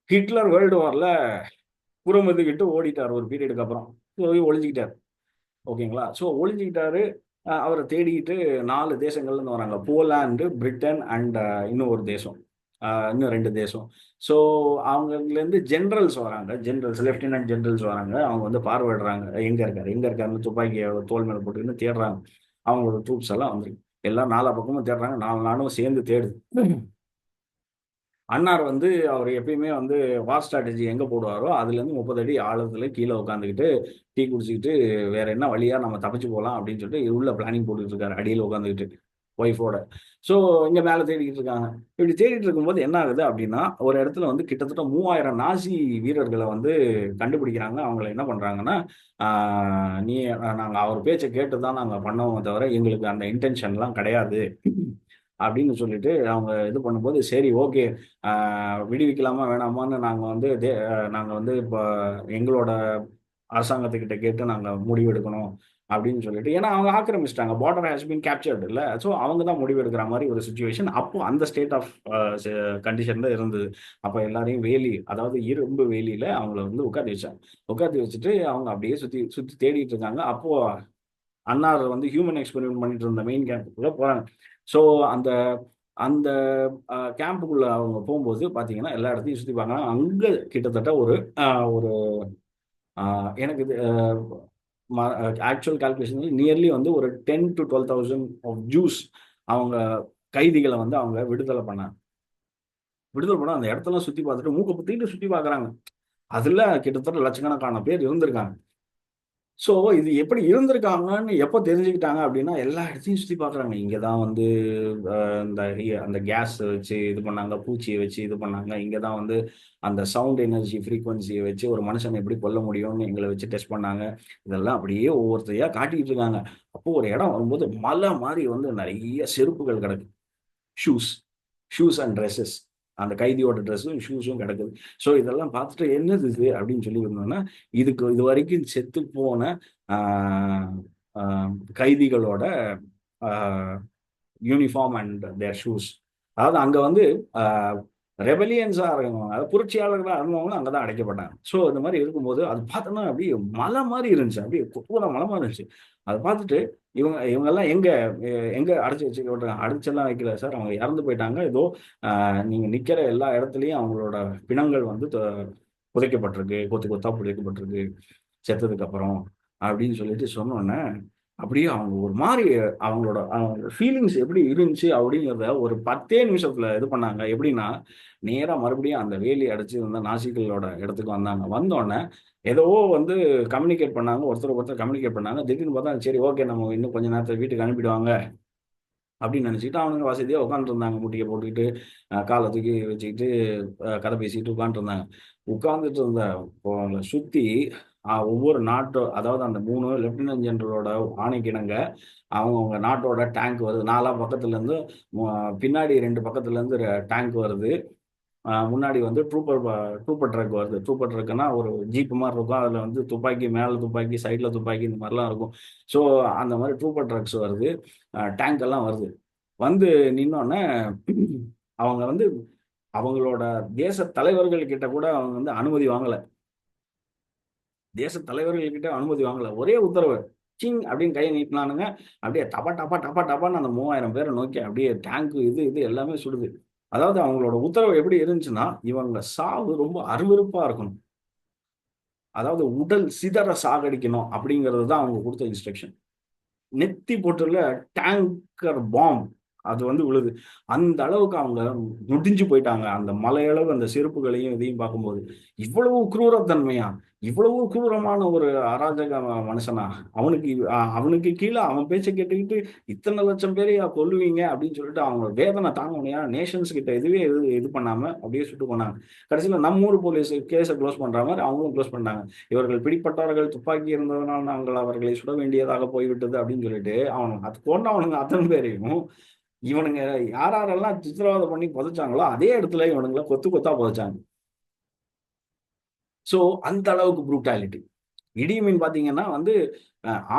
ஹிட்லர் வேர்ல்டு வார்ல புறமுதுகிட்டு ஓடிட்டார் ஒரு பீரியடுக்கு அப்புறம். போய் ஒளிஞ்சுக்கிட்டார். ஓகேங்களா? ஸோ ஒளிஞ்சுக்கிட்டாரு. அவரை தேடிக்கிட்டு 4 தேசங்கள்ல இருந்து வராங்க. போலாந்து, பிரிட்டன் அண்ட் இன்னும் ஒரு தேசம், இன்னும் 2 தேசம். ஸோ அவங்கலேருந்து ஜென்ரல்ஸ் வராங்க, ஜென்ரல்ஸ், லெப்டினன்ட் ஜென்ரல்ஸ் வராங்க. அவங்க வந்து பார்வையிடுறாங்க, எங்க இருக்காரு எங்க இருக்காருன்னு துப்பாக்கியை தோல் மேல போட்டுக்கின்னு தேடுறாங்க. அவங்களோட ட்ரூப்ஸ் எல்லாம் வந்து எல்லாம் 4 பக்கமும் தேடுறாங்க. 4 நாடும் சேர்ந்து தேடுது. அன்னார் வந்து அவர் எப்பயுமே வந்து வார் ஸ்ட்ராட்டஜி எங்க போடுவாரோ அதுல இருந்து 30 அடி ஆழத்துல கீழே உட்காந்துக்கிட்டு டீ குடிச்சுக்கிட்டு வேற என்ன வழியா நம்ம தப்பிச்சு போகலாம் அப்படின்னு சொல்லிட்டு உள்ள பிளானிங் போட்டுட்டு இருக்காரு அடியில் உட்காந்துக்கிட்டு ஒய்ஃபோட. ஸோ இங்க மேல தேடிக்கிட்டு இருக்காங்க. இப்படி தேடிட்டு இருக்கும்போது என்ன ஆகுது அப்படின்னா, ஒரு இடத்துல வந்து கிட்டத்தட்ட 3000 நாசி வீரர்களை வந்து கண்டுபிடிக்கிறாங்க. அவங்களை என்ன பண்றாங்கன்னா, நீ நாங்க அவர் பேச்சை கேட்டு தான் நாங்க பண்ணோம் தவிர எங்களுக்கு அந்த இன்டென்ஷன்லாம் கிடையாது அப்படின்னு சொல்லிட்டு அவங்க இது பண்ணும்போது, சரி ஓகே, விடுவிக்கலாமா வேணாமான்னு நாங்கள் வந்து இப்போ எங்களோட அரசாங்கத்துக்கிட்ட கேட்டு நாங்கள் முடிவு எடுக்கணும் அப்படின்னு சொல்லிட்டு, ஏன்னா அவங்க ஆக்கிரமிச்சிட்டாங்க, பார்டர் ஹேஸ் பீன் கேப்சர்டு இல்லை. ஸோ அவங்க தான் முடிவு எடுக்கிற மாதிரி ஒரு சுச்சுவேஷன் அப்போ அந்த ஸ்டேட் ஆஃப் கண்டிஷன்ல இருந்தது. அப்போ எல்லாரையும் வேலி, அதாவது இரும்பு வேலியில அவங்கள வந்து உட்காந்து வச்சுட்டு அவங்க அப்படியே சுற்றி சுற்றி தேடிட்டு இருக்காங்க. அப்போ அன்னார் வந்து ஹியூமன் எக்ஸ்பெரிமெண்ட் பண்ணிட்டு இருந்த மெயின் கேம்புக்குள்ள போறாங்க. ஸோ அந்த அந்த கேம்புக்குள்ள அவங்க போகும்போது பார்த்தீங்கன்னா எல்லா இடத்தையும் சுற்றி பார்க்கலாம். அங்கே கிட்டத்தட்ட ஒரு ஒரு எனக்கு இது ஆக்சுவல் கால்குலேஷன் நியர்லி வந்து ஒரு 10 to 12,000 ஆஃப் ஜூஸ் அவங்க கைதிகளை வந்து அவங்க விடுதலை பண்ணாங்க. அந்த இடத்தெல்லாம் சுற்றி பார்த்துட்டு மூக்க புத்திட்டு சுற்றி பார்க்குறாங்க. அதில் கிட்டத்தட்ட லட்சக்கணக்கான பேர் இருந்திருக்காங்க. ஸோ இது எப்படி இருந்திருக்காங்கன்னு எப்போ தெரிஞ்சுக்கிட்டாங்க அப்படின்னா, எல்லா இடத்தையும் சுத்தி பார்க்குறாங்க. இங்க தான் வந்து இந்த அந்த கேஸ் வச்சு இது பண்ணாங்க, பூச்சிய வச்சு இது பண்ணாங்க. இங்க தான் வந்து அந்த சவுண்ட் எனர்ஜி ஃப்ரீக்வன்சிய வச்சு ஒரு மனுஷன எப்படி கொல்ல முடியும்னு எங்கள வச்சு டெஸ்ட் பண்ணாங்க. இதெல்லாம் அப்படியே ஒவ்வொருத்தரையா காட்டிக்கிட்டு இருக்காங்க. அப்போ ஒரு இடம் வரும்போது மலை மாரி வந்து நெறைய செருப்புகள் கிடக்கு. Shoes shoes and dresses. அந்த கைதியோட ட்ரெஸ்ஸும், ஷூஸும் கிடக்குது. ஸோ இதெல்லாம் பார்த்துட்டு என்னது இது அப்படின்னு சொல்லி இருந்தோம்னா, இதுவரைக்கும் செத்து போன ஆ ஆ கைதிகளோட ஆ யூனிஃபார்ம் அண்ட் தேர் ஷூஸ். அதாவது அங்க வந்து ஆ ரெபெலியன்ஸா இருந்தவங்க, அதாவது புரட்சியாளர்களா இருந்தவங்களும் அங்க தான் அடைக்கப்பட்டாங்க. ஸோ இந்த மாரி இருக்கும்போது, அது பார்த்தோம்னா அப்படியே மலை மாரி இருந்துச்சு. அப்படியே கொப்புர மலை மாரி இருந்துச்சு. அத பார்த்துட்டு இவங்கெல்லாம் எங்க அடைச்சு வச்சுக்கப்பட்டாங்க? அடைச்செல்லாம் வைக்கல சார். அவங்க இறந்து போயிட்டாங்க. ஏதோ நீங்க நிக்கிற எல்லா இடத்துலயும் அவங்களோட பிணங்கள் வந்து புதைக்கப்பட்டிருக்கு. கொத்து கொத்தா புதைக்கப்பட்டிருக்கு. செத்ததுக்கு அப்புறம் அப்படின்னு சொல்லிட்டு சொன்னோனே, அப்படியே அவங்க ஒரு மாரி அவங்களோட ஃபீலிங்ஸ் எப்படி இருந்துச்சு அப்படிங்கிறத ஒரு 10 நிமிஷத்துல இது பண்ணாங்க. எப்படின்னா, நேரா மறுபடியும் அந்த வேலி அடைச்சு இருந்த நாசிகளோட இடத்துக்கு வந்தாங்க. வந்தோனே ஏதோ வந்து கம்யூனிகேட் பண்ணாங்க. ஒருத்தருக்கு ஒருத்தர் கம்யூனிகேட் பண்ணாங்க. திடீர்னு பார்த்தா, சரி ஓகே நம்ம இன்னும் கொஞ்ச நேரத்துல வீட்டுக்கு அனுப்பிடுவாங்க அப்படின்னு நினைச்சுக்கிட்டு அவனுங்க வசதியா உட்காந்துருந்தாங்க. முட்டிய போட்டுக்கிட்டு, கால தூக்கி வச்சுக்கிட்டு, கதை பேசிட்டு உட்காந்துருந்தாங்க. உட்கார்ந்துட்டு இருந்த அவங்கள சுத்தி ஒவ்வொரு நாட்டு அதாவது அந்த 3 லெப்டினன்ட் ஜெனரலோட ஆணைக்கிணங்க அவங்கவங்க நாட்டோட டேங்க் வருது. நாலா பக்கத்துலேருந்து மு பின்னாடி 2 பக்கத்துலேருந்து டேங்க் வருது. முன்னாடி வந்து ட்ரூப்பர் ட்ரக் வருது. ட்ரூப்பர் ட்ரக்குன்னா ஒரு ஜீப் மாரி இருக்கும். அதில வந்து துப்பாக்கி, மேல துப்பாக்கி, சைட்ல துப்பாக்கி இந்த மாரிலாம் இருக்கும். ஸோ அந்த மாரி ட்ரூப்பர் ட்ரக்ஸ் வருது. டேங்க் எல்லாம் வருது. வந்து நின்னோனே அவங்க வந்து அவங்களோட தேச தலைவர்கள் கிட்ட கூட அவங்க வந்து அனுமதி வாங்கல. தேச தலைவர்கள் கிட்ட அனுமதி வாங்கல. ஒரே உத்தரவு. சிங் அப்படின்னு கைய நீட்டுனானுங்க. அப்படியே டபா டபா டபா டபான்னு அந்த 3000 பேர நோக்கி அப்படியே டேங்க் இது எல்லாமே சுடுது. அதாவது அவங்களோட உத்தரவு எப்படி இருந்துச்சுன்னா, இவங்க சாவு ரொம்ப அருவருப்பா இருக்கணும். அதாவது உடல் சிதற சாகடிக்கணும் அப்படிங்கிறது தான் அவங்க குடுத்த இன்ஸ்ட்ரக்ஷன். நெத்தி பொட்டுல டேங்கர் பாம்ப் அது வந்து விழுது. அந்த அளவுக்கு அவங்க முடிஞ்சு போயிட்டாங்க. அந்த மலையளவு அந்த செருப்புகளையும் இதையும் பார்க்கும்போது. இவ்வளவு குரூரத்தன்மையா? இவ்வளவு கொடூரமான ஒரு அராஜக மனுஷனா? அவனுக்கு கீழ அவன் பேச்ச கேட்டுக்கிட்டு இத்தன லட்சம் பேரையா கொல்லுவீங்க? அப்படின்னு சொல்லிட்டு அவங்க வேதனை தாங்க முடியாம நேஷன்ஸ் கிட்ட இதுவே இது பண்ணாம அப்படியே சுட்டு கொன்னாங்க. கடைசியில நம்ம ஊர் போலீஸ் கேஸ குளோஸ் பண்ற மாரி அவங்களும் குளோஸ் பண்ணிட்டாங்க. இவர்கள் பிடிப்பட்டவர்கள் துப்பாக்கி இருந்ததனால் நாங்கள் அவர்களை சுட வேண்டியதாக போய்விட்டது அப்படின்னு சொல்லிட்டு அது கொன்னவனுங்க அத்தனை பேரையும் இவனுங்க யாரெல்லாம் சித்திரவதை பண்ணி புதைச்சாங்களோ அதே இடத்துல இவனுங்களை கொத்து கொத்தா புதைச்சாங்க. சோ அந்த அளவுக்கு ப்ரூட்டாலிட்டி. இடி மீன் பாத்தீங்கன்னா வந்து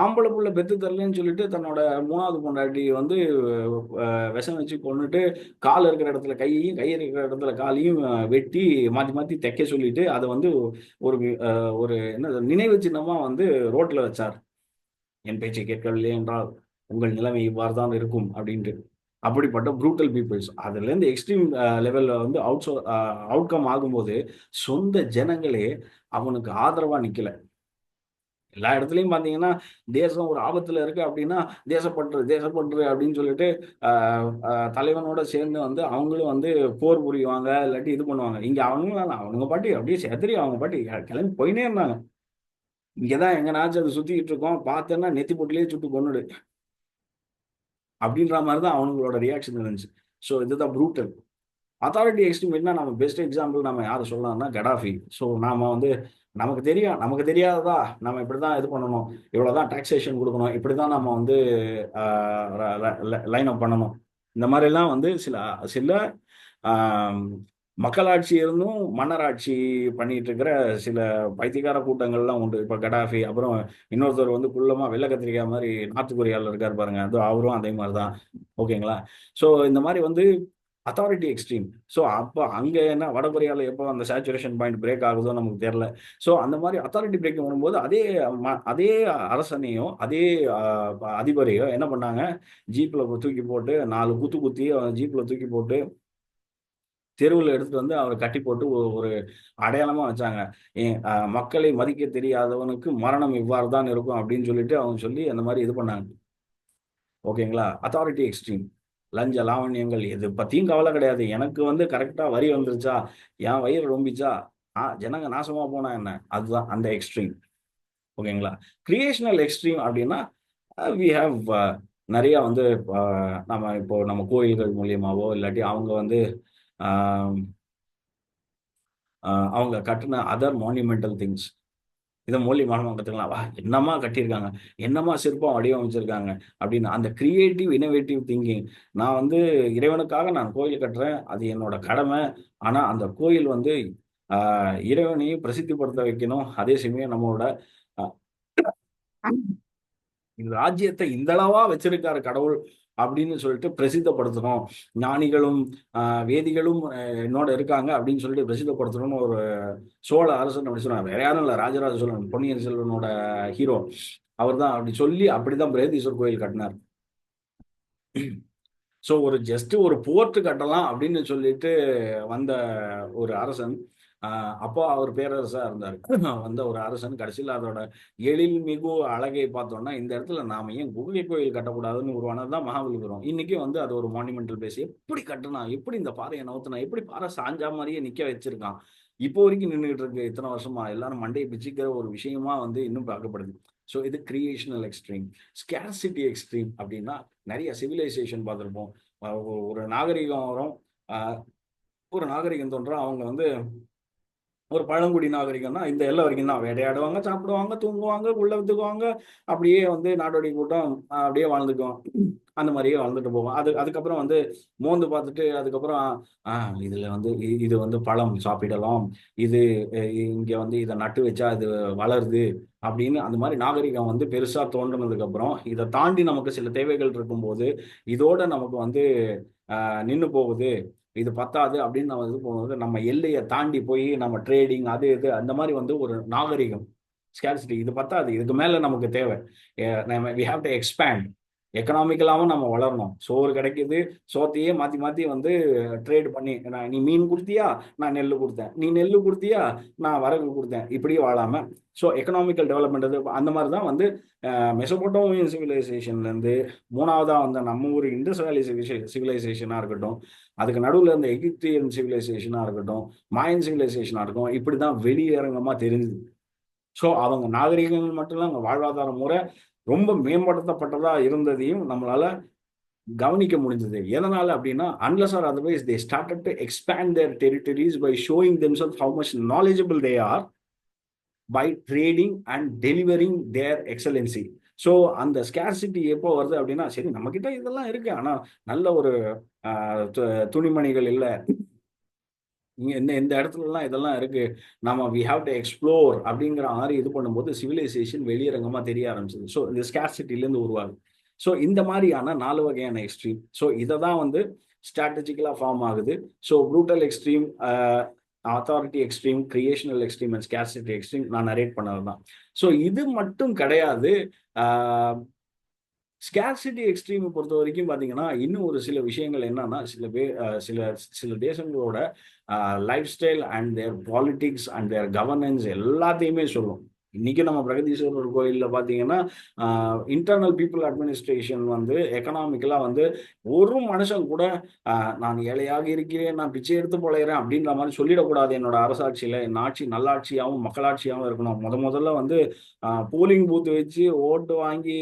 ஆம்பளை புள்ள பெத்து தரலன்னு சொல்லிட்டு தன்னோட 3வது பொண்டாட்டி வந்து விஷம் வச்சு கொன்னுட்டு கால் இருக்கிற இடத்துல கையையும் கை இருக்கிற இடத்துல காலையும் வெட்டி மாத்தி மாத்தி தைக்க சொல்லிட்டு அதை வந்து ஒரு ஒரு என்ன நினைவு சின்னமா வந்து ரோட்ல வச்சார். என் பேச்சை கேட்கவில்லை என்றால் உங்கள் நிலைமை இவ்வாறு தான் இருக்கும் அப்படின்ட்டு. அப்படிப்பட்ட ப்ரூட்டல் பீப்புள்ஸ். அதுலேருந்து எக்ஸ்ட்ரீம் லெவல்ல வந்து அவுட்கம் ஆகும்போது சொந்த ஜனங்களே அவனுக்கு ஆதரவா நிக்கல. எல்லா இடத்துலயும் பார்த்தீங்கன்னா, தேசம் ஒரு ஆபத்துல இருக்கு அப்படின்னா, தேசப்பற்று தேசப்பற்று அப்படின்னு சொல்லிட்டு அ அ தலைவனோட சேர்ந்து வந்து அவங்களும் வந்து போர் புரிவாங்க. இல்லாட்டி இது பண்ணுவாங்க. இங்க அவனுங்க பாட்டுக்கு அப்படியே செதறி அவங்க பாட்டுக்கு கிளம்பி போயின்னே இருந்தாங்க. இங்க தான் எங்கனாச்சும் அது சுத்திக்கிட்டு இருக்கோம். பார்த்தேன்னா நெத்தி பொட்டுலயே சுட்டு கொன்னுடு. அப்படின்ற மாரி தான் அவனுங்களோட ரியாக்ஷன் இருந்துச்சு. ஸோ இதுதான் ப்ரூட்டல். அத்தாரிட்டி எக்ஸ்ட்ரீம்னா நம்ம பெஸ்ட் எக்ஸாம்பிள் நம்ம யார சொல்லலாம்னா கடாஃபி. ஸோ நாம வந்து நமக்கு தெரியும். நமக்கு தெரியாததா? நம்ம இப்படிதான் இது பண்ணணும். இவ்வளவுதான் டாக்ஸேஷன் குடுக்கணும். இப்படிதான் நம்ம வந்து ஆ ர ல ல லைன் அப் பண்ணணும். இந்த மாரிலாம் வந்து சில சில ஆம் மக்களாட்சி இருந்தும் மன்னராட்சி பண்ணிட்டு இருக்கிற சில பைத்தியக்கார கூட்டங்கள்லாம் உண்டு. இப்ப கடாஃபி, அப்புறம் இன்னொருத்தர் வந்து குள்ளமா வெள்ள கத்திரிக்காய் மாரி நார்த் கொரியால இருக்காரு பாருங்க. அதோ அவரும் அதே மாரி தான். ஓகேங்களா? ஸோ இந்த மாரி வந்து அத்தாரிட்டி எக்ஸ்ட்ரீம். ஸோ அப்ப அங்க என்ன வட கொரியால எப்போ அந்த சேச்சுரேஷன் பாயிண்ட் பிரேக் ஆகுதோ நமக்கு தெரியல. ஸோ அந்த மாரி அத்தாரிட்டி பிரேக் வரும்போது அதே அரசனையோ, அதே அ அதிபரையோ என்ன பண்ணாங்க, ஜீப்ல தூக்கி போட்டு 4 குத்து குத்தி ஜீப்ல தூக்கி போட்டு தெருவுல எடுத்துட்டு வந்து அவர கட்டி போட்டு ஒரு அடையாளமா வச்சாங்க. மக்களை மதிக்க தெரியாதவனுக்கு மரணம் இவ்வாறு தான் இருக்கும் அப்படின்னு சொல்லிட்டு அவங்க சொல்லி அந்த மாரி இது பண்ணாங்க. ஓகேங்களா? Authority extreme. லஞ்ச லாவண்யங்கள் எது பத்தியும் கவல கிடையாது. எனக்கு வந்து கரெக்ட்டா வரி வந்துருச்சா? என் வயிறு ரொம்பிச்சா? ஜனங்க நாசமா போனா என்ன? அதுதான் அந்த எக்ஸ்ட்ரீம். ஓகேங்களா? கிரியேஷனல் எக்ஸ்ட்ரீம் அப்படின்னா வி ஹாவ் நிறைய வந்து நம்ம இப்போ நம்ம கோயில்கள் மூலியமாவோ இல்லாட்டி அவங்க வந்து ஆஹ், அவங்க கட்டின அதர் மான்யூமெண்டல் திங்ஸ் இதை மூலியமாக கற்றுக்கலாம். வா என்னமா கட்டியிருக்காங்க, என்னமா சிற்பம் வடிவமைச்சிருக்காங்க அப்படின்னு அந்த கிரியேட்டிவ் இனோவேட்டிவ் திங்கிங். நான் வந்து இறைவனுக்காக நான் கோயில் கட்டுறேன், அது என்னோட கடமை. ஆனா அந்த கோயில் வந்து இறைவனையும் பிரசித்திப்படுத்த வைக்கணும். அதே சமயம் நம்மளோட இந்த ராஜ்யத்தை இந்த அளவா வச்சிருக்காரு கடவுள் அப்படின்னு சொல்லிட்டு பிரசித்தப்படுத்தணும். ஞானிகளும் வேதிகளும் என்னோட இருக்காங்க அப்படின்னு சொல்லிட்டு பிரசித்தப்படுத்தணும்னு ஒரு சோழ அரசன் அப்படி சொன்னார். வேற யாரும் இல்லை, ராஜராஜ சோழன், பொன்னியின் செல்வனோட ஹீரோ. அவர் தான் அப்படி சொல்லி அப்படிதான் பிரகதீஸ்வரர் கோயில் கட்டினார். ஸோ ஒரு ஜஸ்ட் ஒரு போர்ட் கட்டலாம் அப்படின்னு சொல்லிட்டு வந்த ஒரு அரசன், அப்போ அவர் பேரரசா இருந்தார். வந்த ஒரு அரசன் கடைசியில் அதோட எழில் மிகு அழகை பார்த்தோம்னா இந்த இடத்துல நாம ஏன் குகை கோயில் கட்டக்கூடாதுன்னு உருவானது தான் மகாபலிபுரம். இன்னைக்கு வந்து அது ஒரு மானுமெண்டல் பிளேஸ். எப்படி கட்டினா, எப்படி இந்த பாறையை நவுத்தினா, எப்படி பாறை சாஞ்சா மாதிரியே நிக்க வச்சிருக்கான். இப்போ வரைக்கும் நின்றுகிட்டு இருக்கு. இத்தனை வருஷமா எல்லாரும் மண்டையை பிச்சுக்கிற ஒரு விஷயமா வந்து இன்னும் பார்க்கப்படுது. ஸோ இது கிரியேஷனல் எக்ஸ்ட்ரீம். ஸ்கேர்சிட்டி எக்ஸ்ட்ரீம் அப்படின்னா நிறைய சிவிலைசேஷன் பார்த்துருப்போம். ஒரு நாகரிகம் வரும், ஒரு நாகரிகம் தோன்றும். அவங்க வந்து ஒரு பழங்குடி நாகரிகம்னா இந்த எல்லை வரைக்கும் தான். வேட்டையாடுவாங்க, சாப்பிடுவாங்க, தூங்குவாங்க, உள்ள வித்துக்குவாங்க. அப்படியே வந்து நாடோடி கூட்டம் அப்படியே வாழ்ந்துக்குவோம். அந்த மாதிரியே வாழ்ந்துட்டு போவோம். அதுக்கப்புறம் வந்து மோந்து பார்த்துட்டு அதுக்கப்புறம் இதுல வந்து இது வந்து பழம் சாப்பிடலாம், இது இங்க வந்து இதை நட்டு வச்சா இது வளருது அப்படின்னு அந்த மாதிரி நாகரிகம் வந்து பெருசா தோன்றினதுக்கு அப்புறம் இதை தாண்டி நமக்கு சில தேவைகள் இருக்கும்போது இதோட நமக்கு வந்து நின்று போகுது, இது பத்தாது அப்படின்னு நம்ம இது போகும்போது நம்ம எல்லையை தாண்டி போய் நம்ம ட்ரேடிங் அது இது அந்த மாதிரி வந்து ஒரு நாகரிகம் ஸ்கேர்சிட்டி. இது பத்தாது, இதுக்கு மேல நமக்கு தேவை. நம்ம வி ஹாவ் டு எக்ஸ்பேண்ட். எக்கனாமிக்கலாகவும் நம்ம வளரணும். சோறு கிடைக்குது, சோத்தையே மாற்றி மாற்றி வந்து ட்ரேட் பண்ணி, நீ மீன் கொடுத்தியா நான் நெல் கொடுத்தேன், நீ நெல் கொடுத்தியா நான் வரகு கொடுத்தேன், இப்படியே வாழாம. ஸோ எக்கனாமிக்கல் டெவலப்மெண்ட் அந்த மாதிரி தான் வந்து மெசபோட்டோமியன் சிவிலைசேஷன்லேருந்து மூணாவதாக வந்த நம்ம ஊர் இண்டஸ் வேலி சிவிலைசேஷனாக இருக்கட்டும், அதுக்கு நடுவில் இருந்த எகிப்தியன் சிவிலைசேஷனாக இருக்கட்டும், மாயன் சிவிலைசேஷனாக இருக்கும், இப்படி தான் வெளியரங்கமாக தெரிஞ்சுது. ஸோ அவங்க நாகரிகங்கள் மட்டும் இல்லை, அவங்க வாழ்வாதார முறை ரொம்ப மேம்படுத்தப்பட்டதா இருந்ததையும் நம்மளால கவனிக்க முடிஞ்சது. எதனால அப்படின்னா unless or otherwise they started to expand their territories by showing themselves how much knowledgeable they are by trading and delivering their excellency. So அந்த ஸ்கேர்சிட்டி எப்போ வருது அப்படின்னா, சரி நம்ம கிட்ட இதெல்லாம் இருக்கு, ஆனா நல்ல ஒரு துணிமணிகள் இல்லை, இந்த இந்த இடத்துலலாம் இதெல்லாம் இருக்கு, நம்ம வி ஹாவ் டு எக்ஸ்ப்ளோர் அப்படிங்கிற மாதிரி இது பண்ணும்போது சிவிலைசேஷன் வெளியரங்கமா தெரிய ஆரம்பிச்சது. ஸோ இந்த ஸ்கேர்சிட்டிலேருந்து உருவாகுது. ஸோ இந்த மாதிரியான 4 வகையான எக்ஸ்ட்ரீம். ஸோ இதை தான் வந்து ஸ்ட்ராட்டஜிக்கலாக ஃபார்ம் ஆகுது. So brutal extreme, authority extreme, creational extreme and scarcity extreme நான் நரேட் பண்ணது தான். ஸோ இது மட்டும் கிடையாது. ஸ்கேர்சிட்டி எக்ஸ்ட்ரீமை பொறுத்த வரைக்கும் பார்த்தீங்கன்னா இன்னும் ஒரு சில விஷயங்கள் என்னன்னா, சில பேர் சில சில தேசங்களோட life style and their politics and their governance எல்லாத்தையுமே சொல்லும். இன்னைக்கு நம்ம பிரகதீஸ்வரர் கோயிலில் பார்த்தீங்கன்னா இன்டர்னல் பீப்புள் அட்மினிஸ்ட்ரேஷன் வந்து எக்கனாமிக்கலாக வந்து ஒரு மனுஷன் கூட நான் ஏழையாக இருக்கிறேன், நான் பிச்சை எடுத்து பொழைகிறேன் அப்படின்ற மாதிரி சொல்லிடக்கூடாது. என்னோட அரசாட்சியில் என் ஆட்சி நல்லாட்சியாகவும் மக்களாட்சியாகவும் இருக்கணும். முதல்ல வந்து போலிங் பூத் வச்சு ஓட்டு வாங்கி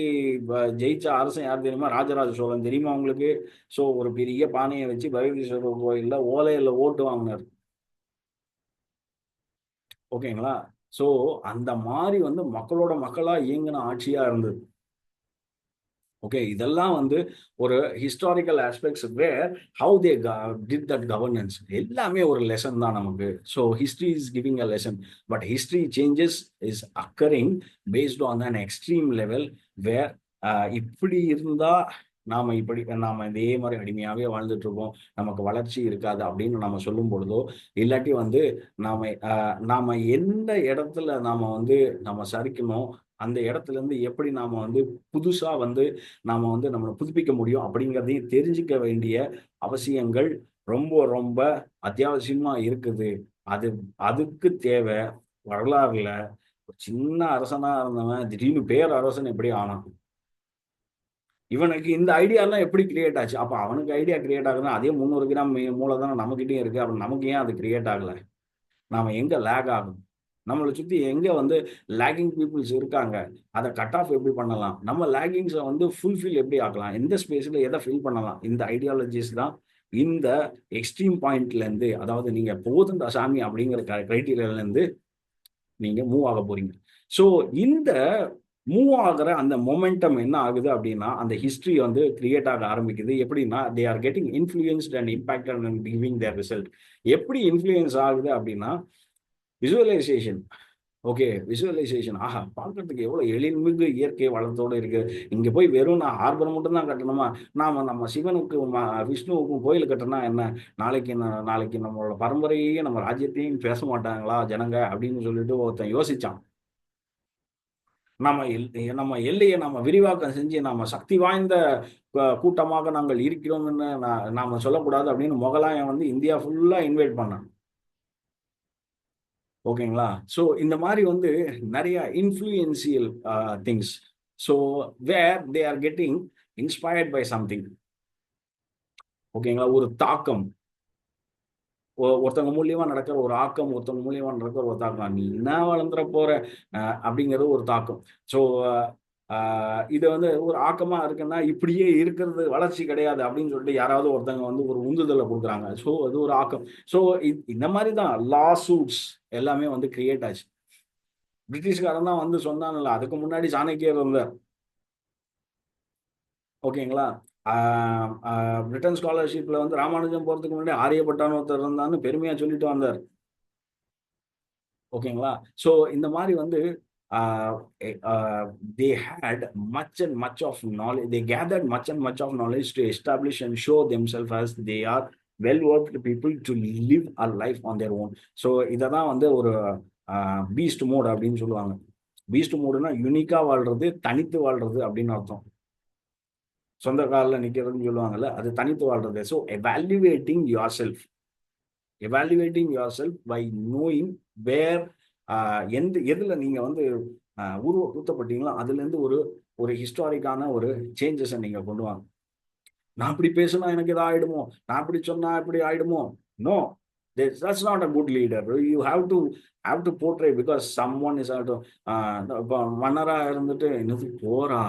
ஜெயிச்ச அரசன் யார் தெரியுமா? ராஜராஜ சோழன். தெரியுமா உங்களுக்கு? ஸோ ஒரு பெரிய பானையை வச்சு பிரகதீஸ்வரர் கோயிலில் ஓலையில் ஓட்டு வாங்கினார். ஓகேங்களா? ஸோ அந்த மாதிரி வந்து மக்களோட மக்களா இயங்கின ஆட்சியா இருந்தது. ஓகே, இதெல்லாம் வந்து ஒரு historical aspects where how they did that governance எல்லாமே ஒரு லெசன் தான் நமக்கு. So history is giving a lesson, but history changes is occurring based on an extreme level where இப்படி இருந்தா நாம இதே மாதிரி அடிமையாவே வாழ்ந்துட்டு இருப்போம், நமக்கு வளர்ச்சி இருக்காது அப்படின்னு நம்ம சொல்லும் பொழுதோ, இல்லாட்டி வந்து நாம எந்த இடத்துல நாம வந்து நம்ம சரிக்கணும், அந்த இடத்துல இருந்து எப்படி நாம வந்து புதுசா வந்து நாம வந்து நம்மளை புதுப்பிக்க முடியும் அப்படிங்கிறதையும் தெரிஞ்சுக்க வேண்டிய அவசியங்கள் ரொம்ப ரொம்ப அத்தியாவசியமா இருக்குது. அது அதுக்கு தேவை வரலாறுல சின்ன அரசனா இருந்தவன் திடீர்னு பேரரசன் எப்படி ஆனான், இவனுக்கு இந்த ஐடியாலாம் எப்படி கிரியேட் ஆச்சு? அப்ப அவனுக்கு ஐடியா கிரியேட் ஆகுதுன்னா அதே 300 கிராம் மூலதனம் நம்மகிட்டயும் இருக்கு, அப்ப நமக்கு ஏன் அது கிரியேட் ஆகல? நாம எங்க லேக் ஆகும்? நம்மளை சுத்தி எங்க வந்து லேகிங் பீப்புள்ஸ் இருக்காங்க, அதை கட் ஆஃப் எப்படி பண்ணலாம், நம்ம லேகிங்ஸை வந்து ஃபுல்ஃபில் எப்படி ஆக்கலாம், எந்த ஸ்பேஸ்ல எதை ஃபில் பண்ணலாம், இந்த ஐடியாலஜிஸ் தான் இந்த எக்ஸ்ட்ரீம் பாயிண்ட்ல இருந்து, அதாவது நீங்க போதுண்டா சாமி அப்படிங்கிற கிரைட்டீரியால இருந்து நீங்க மூவ் ஆக போறீங்க. ஸோ இந்த மூவ் ஆகிற அந்த மொமெண்டம் என்ன ஆகுது அப்படின்னா, அந்த ஹிஸ்டரி வந்து கிரியேட் ஆக ஆரம்பிக்குது. எப்படின்னா, they are getting influenced and impacted and giving their result. எப்படி இன்ஃப்ளூயன்ஸ் ஆகுது அப்படின்னா, விசுவலைசேஷன். Okay, visualisation. ஆஹா, பார்க்கறதுக்கு எவ்வளவு எழில்மிகு இயற்கை வளத்தோடு இருக்கு. இங்க போய் வெறும் நான் ஹார்பர் மட்டும் தான் கட்டணுமா? நாம நம்ம சிவனுக்கும் விஷ்ணுவுக்கும் கோயில் கட்டினா என்ன? நாளைக்கு நம்மளோட பரம்பரையையும் நம்ம ராஜ்யத்தையும் பேச மாட்டாங்களா ஜனங்க அப்படின்னு சொல்லிட்டு ஒருத்தன் யோசிச்சான். நம்ம எல்லையை நம்ம விரிவாக்கம் செஞ்சு நம்ம சக்தி வாய்ந்த கூட்டமாக நாங்கள் இருக்கிறோம்னு நாம சொல்லக்கூடாது அப்படின்னு முகலாயன் வந்து இந்தியா ஃபுல்லா இன்வைட் பண்ணான். ஓகேங்களா? ஸோ இந்த மாதிரி வந்து நிறைய influential things. So where they are getting inspired by something. ஓகேங்களா? ஒரு தாக்கம், ஒருத்தவங்க மூலியமா நடக்கிற ஒரு ஆக்கம், ஒருத்தவங்க மூலியமா நடக்கிற ஒரு தாக்கம். நீ என்ன வளர்ந்துட போற அப்படிங்கிறது ஒரு தாக்கம். ஸோ இது வந்து ஒரு ஆக்கமா இருக்குன்னா, இப்படியே இருக்கிறது வளர்ச்சி கிடையாது அப்படின்னு சொல்லிட்டு யாராவது ஒருத்தவங்க வந்து ஒரு உந்துதலை கொடுக்குறாங்க. ஸோ அது ஒரு ஆக்கம். ஸோ இந்த மாதிரி தான் லா சூட்ஸ் எல்லாமே வந்து கிரியேட் ஆச்சு. பிரிட்டிஷ்காரன் தான் வந்து சொன்னான்ல, அதுக்கு முன்னாடி சாணக்கியர் இருந்தார். ஓகேங்களா? பிரிட்டன் ஸ்காலர்ஷிப்ல வந்து ராமானுஜம் போறதுக்கு முன்னாடி ஆரியப்பட்டான்னு ஒருத்தர் இருந்தான்னு பெருமையா சொல்லிட்டு வந்தார். ஓகேங்களா? ஸோ இந்த மாதிரி வந்து they had much and much of knowledge. They gathered much and much of knowledge to establish and show themselves as they are well-worthy people to live a life on their own. So இதை தான் வந்து ஒரு பீஸ்ட் மோட் அப்படின்னு சொல்லுவாங்க. பீஸ்ட் மோடுனா யூனிக்கா வாழ்றது, தனித்து வாழ்றது அப்படின்னு அர்த்தம். சொந்த காலில் நிற்கிறதுன்னு சொல்லுவாங்கல்ல, அது தனித்து வாழ்றது. So evaluating your self by knowing where எதுல நீங்க வந்து உருவ ஊத்தப்பட்டீங்களோ அதுல இருந்து ஒரு ஒரு ஹிஸ்டாரிக்கான ஒரு சேஞ்சஸை நீங்க கொண்டு வாங்க. நான் இப்படி பேசினா எனக்கு இது ஆயிடுமோ, நான் இப்படி சொன்னா இப்படி ஆயிடுமோ. No, that's not a good leader. You have to portray, because someone is இப்போ மன்னரா இருந்துட்டு என்னது போரா,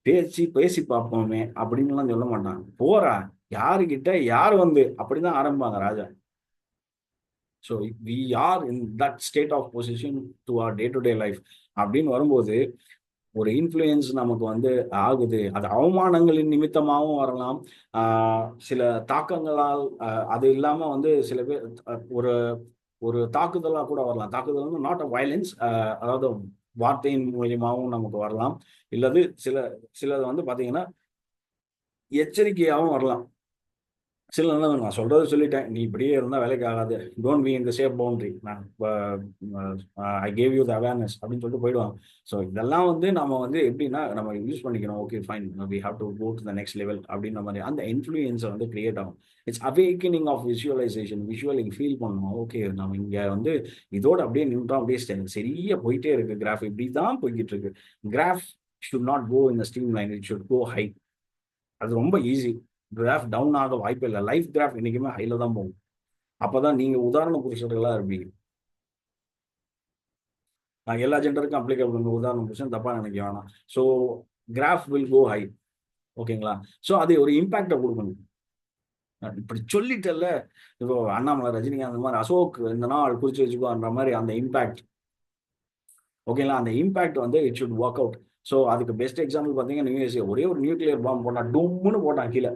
பேசி பார்ப்போமே அப்படின்னுலாம் சொல்ல மாட்டாங்க. போறா, யாருகிட்ட யார் வந்து அப்படிதான் ஆரம்பிப்பாங்க ராஜா. So we are in that state of position to our day to day life அப்படின்னு வரும்போது ஒரு இன்ஃப்ளூயன்ஸ் நமக்கு வந்து ஆகுது. அது அவமானங்களின் நிமித்தமாகவும் வரலாம், சில தாக்கங்களால், அது இல்லாம வந்து சில பேர் ஒரு ஒரு தாக்குதலாக கூட வரலாம். தாக்குதல் வந்து நாட் அ வயலன்ஸ், அதாவது வார்த்தையின் மூலியமாகவும் நமக்கு வரலாம். இல்லது சிலது வந்து பாத்தீங்கன்னா எச்சரிக்கையாகவும் வரலாம். சில நேரம் நான் சொல்றது சொல்லிட்டேன், நீ இப்படியே இருந்தா வேலைக்கு ஆகாது, don't be in the safe boundary, நான் I gave you the awareness அப்படின்னு சொல்லிட்டு போயிடுவாங்க. ஸோ இதெல்லாம் வந்து நம்ம வந்து எப்படின்னா நம்ம யூஸ் பண்ணிக்கணும். Okay fine, we have to go to the next level அப்படின்ற மாதிரி அந்த இன்ஃப்ளூயன்ஸை வந்து கிரியேட் ஆகும். It's awakening of visualisation. Visualing feel பண்ணணும். ஓகே, நம்ம இங்க வந்து இதோட அப்படியே நின்றோம், அப்படியே சரியா போயிட்டே இருக்கு கிராஃப், இப்படி தான் போய்கிட்டு இருக்கு. Graph should not go in stream line, it should go high. அது ரொம்ப ஈஸி. கிராஃப் டவுன் ஆக வாய்ப்பே இல்லை. லைஃப் கிராஃப் என்னைக்குமே ஹைல தான் போகும். அப்பதான் நீங்க உதாரண புருஷர்களா இருப்பீங்க. நான் எல்லா ஜெண்டருக்கும் அப்ளிகபிள், உதாரண புருஷன் தப்பா நினைக்க வேணாம். So graph will go high. ஓகேங்களா? ஸோ அது ஒரு இம்பாக்டை கொடுக்கணும். இப்படி சொல்லிட்டல, இப்போ அண்ணாமலை, ரஜினிகாந்த், அந்த மாதிரி அசோக் இந்த நாள் குறிச்சு வச்சுக்கோன்ற மாதிரி அந்த இம்பாக்ட். ஓகேங்களா? அந்த இம்பாக்ட் வந்து it should work out. So அதுக்கு பெஸ்ட் எக்ஸாம்பிள் பார்த்தீங்கன்னா யூஎஸ்ஏ ஒரே ஒரு நியூக்ளியர் பாம்பு போட்டா டூம்னு போட்டான் கீழே.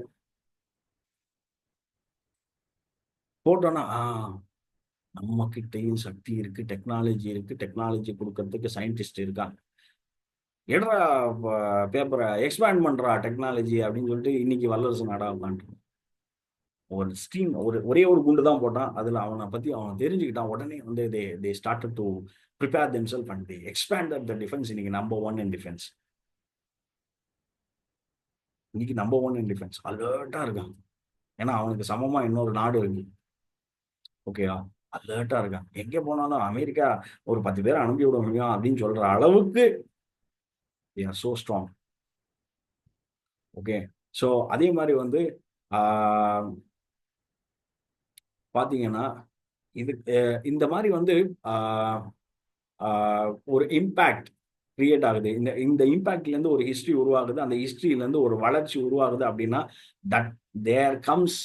போட்டோன்னா நம்ம கிட்டையும் சக்தி இருக்கு, டெக்னாலஜி இருக்கு, டெக்னாலஜி கொடுக்கறதுக்கு சயின்டிஸ்ட் இருக்காங்க, எடுறா பேப்பரை எக்ஸ்பேண்ட் பண்றா டெக்னாலஜி அப்படின்னு சொல்லிட்டு இன்னைக்கு வல்லரசு நாடா உட்காந்துருக்கு. ஒரு ஸ்டீம் ஒரே ஒரு குண்டு தான் போட்டான், அதுல அவனை பத்தி அவன் தெரிஞ்சுக்கிட்டான். உடனே வந்து தே started to prepare themself and they expanded the defence. இன்னைக்கு நம்பர் ஒன் இன் டிஃபென்ஸ். இன்னைக்கு நம்பர் ஒன் இன் டிஃபென்ஸ், அலர்ட்டா இருக்காங்க. ஏன்னா அவனுக்கு சமமா இன்னொரு நாடு இருக்கு. ஓகேவா? அலர்ட்டா இருக்காங்க. எங்க போனாலும் அமெரிக்கா ஒரு 10 பேரை அனுப்பி விட முடியும் அப்படின்னு சொல்ற அளவுக்கு they are so strong. Okay. So அதே மாதிரி வந்து ஆஹ் பாத்தீங்கன்னா இது இந்த மாதிரி வந்து ஒரு இம்பேக்ட் கிரியேட் ஆகுது. இந்த இந்த இம்பேக்ட்ல இருந்து ஒரு ஹிஸ்டரி உருவாகுது. அந்த ஹிஸ்டரியில இருந்து ஒரு வளர்ச்சி உருவாகுது அப்படின்னா that there comes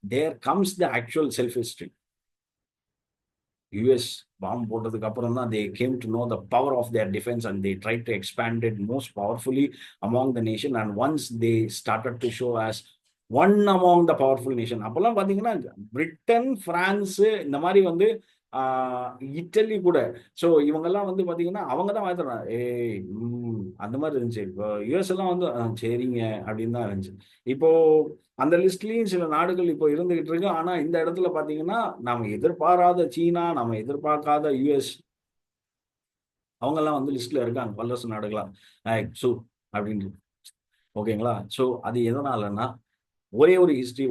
there comes the actual self history. US bomb போட்டதுக்கு அப்புறம் தான் they came to know the power of their defence and they try to expand it most powerfully among the nation. And once they started to show as one among the powerful nation. அப்பெல்லாம் பாத்தீங்கன்னா பிரிட்டன், பிரான்ஸ், இந்த மாதிரி வந்து இட்டலி கூட. ஸோ இவங்கெல்லாம் வந்து பாத்தீங்கன்னா அவங்க தான் வாழ்த்துறாங்க. ஏய் அந்த மாதிரி இருந்துச்சு. இப்போ யுஎஸ் எல்லாம் வந்து சரிங்க அப்படின்னு தான் இருந்துச்சு. இப்போ அந்த லிஸ்ட்லயும் சில நாடுகள் இப்போ இருந்துகிட்டு இருக்கு. ஆனா இந்த இடத்துல பாத்தீங்கன்னா நம்ம எதிர்பாராத சீனா, நம்ம எதிர்பார்க்காத யுஎஸ், அவங்க எல்லாம் வந்து லிஸ்ட்ல இருக்காங்க வல்லரசு நாடுகளா. சு அப்படின்னு. ஓகேங்களா? ஸோ அது எதனாலன்னா ஒரே ஒரு ஹிஸ்டரி,